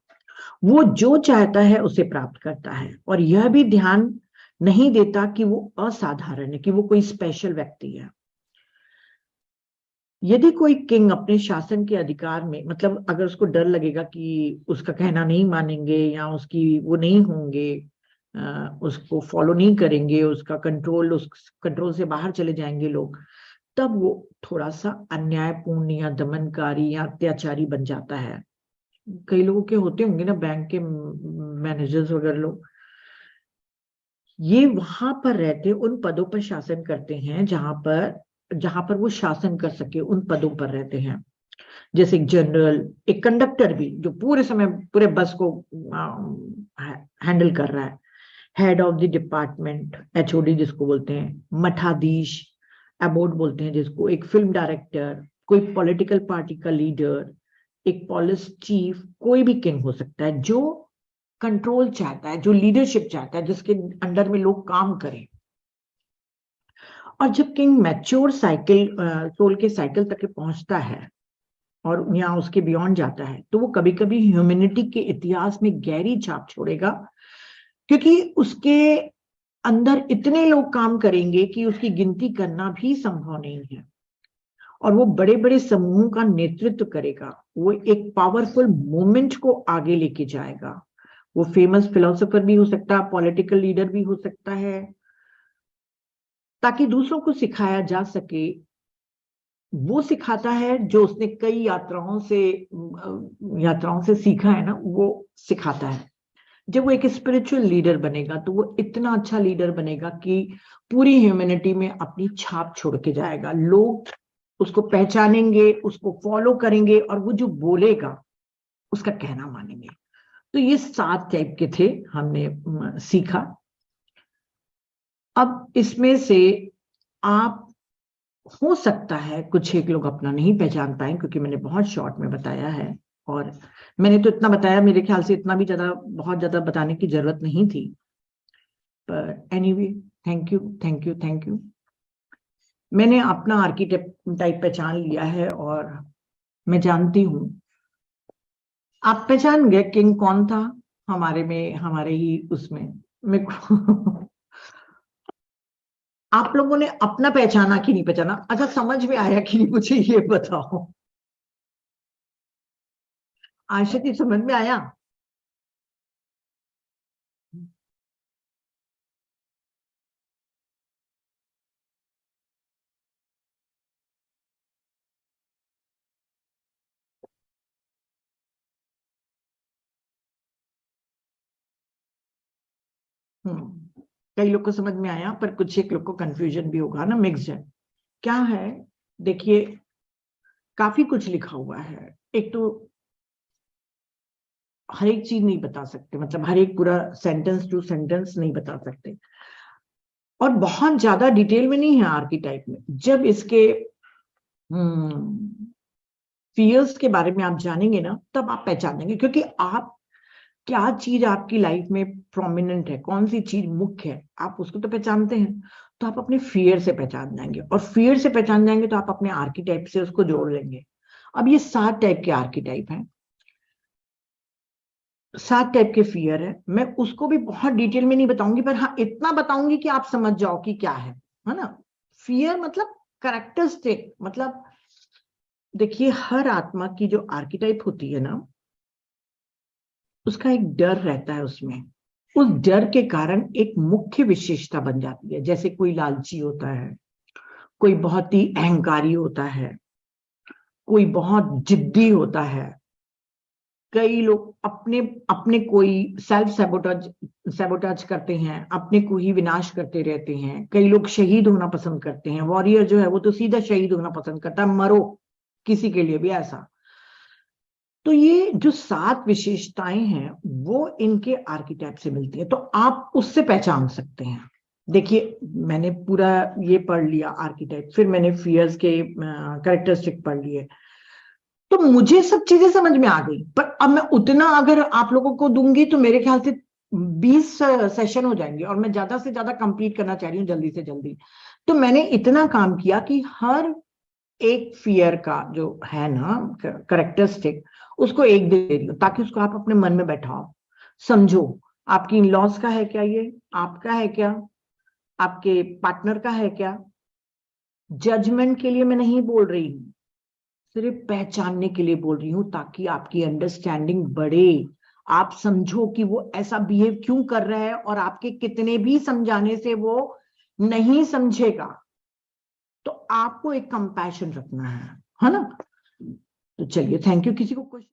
वो जो चाहता है उसे प्राप्त करता है, और यह भी ध्यान नहीं देता कि वो असाधारण है, कि वो कोई स्पेशल व्यक्ति है। यदि कोई किंग अपने शासन के अधिकार में, मतलब अगर उसको डर लगेगा कि उसका कहना नहीं मानेंगे या उसकी वो नहीं होंगे, उसको फॉलो नहीं करेंगे, उसका कंट्रोल, उस कंट्रोल से बाहर चले जाएंगे लोग, तब वो थोड़ा सा अन्यायपूर्ण या दमनकारी या अत्याचारी बन जाता है। कई लोगों के होते होंगे ना, बैंक के मैनेजर्स वगैरह लोग, ये वहां पर रहते, उन पदों पर शासन करते हैं जहां पर वो शासन कर सके, उन पदों पर रहते हैं। जैसे एक जनरल, एक कंडक्टर भी जो पूरे समय पूरे बस को हैंडल कर रहा है, head of the department, HOD जिसको बोलते हैं, मठाधीश, अबोर्ड बोलते हैं जिसको, एक फिल्म डायरेक्टर, कोई पॉलिटिकल पार्टी का लीडर, एक पुलिस चीफ, कोई भी किंग हो सकता है जो कंट्रोल चाहता है, जो लीडरशिप चाहता है, जिसके अंडर में लोग काम करें। और जब किंग मैच्योर साइकिल सोल के साइकिल तक पहुंचता है और यहाँ उसके बियॉन्ड जाता है, तो वो कभी कभी ह्यूमैनिटी के इतिहास में गहरी छाप छोड़ेगा, क्योंकि उसके अंदर इतने लोग काम करेंगे कि उसकी गिनती करना भी संभव नहीं है। और वो बड़े बड़े समूहों का नेतृत्व करेगा, वो एक पावरफुल मूवमेंट को आगे लेके जाएगा। वो फेमस फिलोसोफर भी हो सकता है, पॉलिटिकल लीडर भी हो सकता है, ताकि दूसरों को सिखाया जा सके। वो सिखाता है जो उसने कई यात्राओं से सीखा है ना, वो सिखाता है। जब वो एक स्पिरिचुअल लीडर बनेगा तो वो इतना अच्छा लीडर बनेगा कि पूरी ह्यूमैनिटी में अपनी छाप छोड़ के जाएगा। लोग उसको पहचानेंगे, उसको फॉलो करेंगे, और वो जो बोलेगा उसका कहना मानेंगे। तो ये 7 टाइप के थे, हमने सीखा। अब इसमें से आप, हो सकता है कुछ एक लोग अपना नहीं पहचान पाए, क्योंकि मैंने बहुत शॉर्ट में बताया है, और मैंने तो इतना बताया, मेरे ख्याल से इतना भी बहुत ज्यादा बताने की जरूरत नहीं थी। पर anyway, thank you, thank you, thank you. मैंने अपना आर्किटाइप पहचान लिया है, और मैं जानती हूं आप पहचान गए किंग कौन था हमारे ही उसमें। मेरे को आप लोगों ने अपना पहचाना कि नहीं पहचाना? अच्छा, समझ में आया कि नहीं, मुझे ये बताओ। आशा की समझ में आया? कई लोग को समझ में आया, पर कुछ एक लोग को कंफ्यूजन भी होगा ना, मिक्स्ड है। क्या है, देखिए, काफी कुछ लिखा हुआ है। एक तो हर एक चीज नहीं बता सकते, मतलब हर एक पूरा सेंटेंस टू सेंटेंस नहीं बता सकते, और बहुत ज्यादा डिटेल में नहीं है आर्किटाइप में। जब इसके फियर्स के बारे में आप जानेंगे ना, तब आप पहचानेंगे, क्योंकि आप, क्या चीज आपकी लाइफ में प्रोमिनेंट है, कौन सी चीज मुख्य है, आप उसको तो पहचानते हैं। तो आप अपने फियर से पहचान जाएंगे, और फियर से पहचान जाएंगे तो आप अपने आर्किटाइप से उसको जोड़ लेंगे। अब ये 7 टाइप के आर्किटाइप हैं, 7 टाइप के फियर है। मैं उसको भी बहुत डिटेल में नहीं बताऊंगी, पर हाँ इतना बताऊंगी कि आप समझ जाओ कि क्या है ना। फियर मतलब कैरेक्टरिस्टिक, मतलब देखिए, हर आत्मा की जो आर्किटाइप होती है ना, उसका एक डर रहता है उसमें। उस डर के कारण एक मुख्य विशेषता बन जाती है। जैसे कोई लालची होता है, कोई बहुत ही अहंकारी होता है, कोई बहुत जिद्दी होता है, कई लोग अपने अपने कोई सेल्फ सैबोटाज करते हैं, अपने को ही विनाश करते रहते हैं। कई लोग शहीद होना पसंद करते हैं, वॉरियर जो है वो तो सीधा शहीद होना पसंद करता है, मरो किसी के लिए भी ऐसा। तो ये जो 7 विशेषताएं हैं वो इनके आर्किटाइप से मिलती है, तो आप उससे पहचान सकते हैं। देखिए, मैंने पूरा ये पढ़ लिया आर्किटाइप, फिर मैंने फियर्स के कैरेक्टरिस्टिक पढ़ लिए, तो मुझे सब चीजें समझ में आ गई। पर अब मैं उतना अगर आप लोगों को दूंगी तो मेरे ख्याल से 20 सेशन हो जाएंगे, और मैं ज्यादा से ज्यादा कंप्लीट करना चाह रही हूँ, जल्दी से जल्दी। तो मैंने इतना काम किया कि हर एक फियर का जो है ना करेक्टरिस्टिक, उसको एक दे दियो, ताकि उसको आप अपने मन में बैठाओ, समझो। आपकी इन लॉज का है क्या, ये आपका है क्या, आपके पार्टनर का है क्या? जजमेंट के लिए मैं नहीं बोल रही हूँ, सिर्फ पहचानने के लिए बोल रही हूं, ताकि आपकी अंडरस्टैंडिंग बढ़े। आप समझो कि वो ऐसा बिहेव क्यों कर रहा है, और आपके कितने भी समझाने से वो नहीं समझेगा। तो आपको एक कंपैशन रखना है ना। तो चलिए, थैंक यू। किसी को कुछ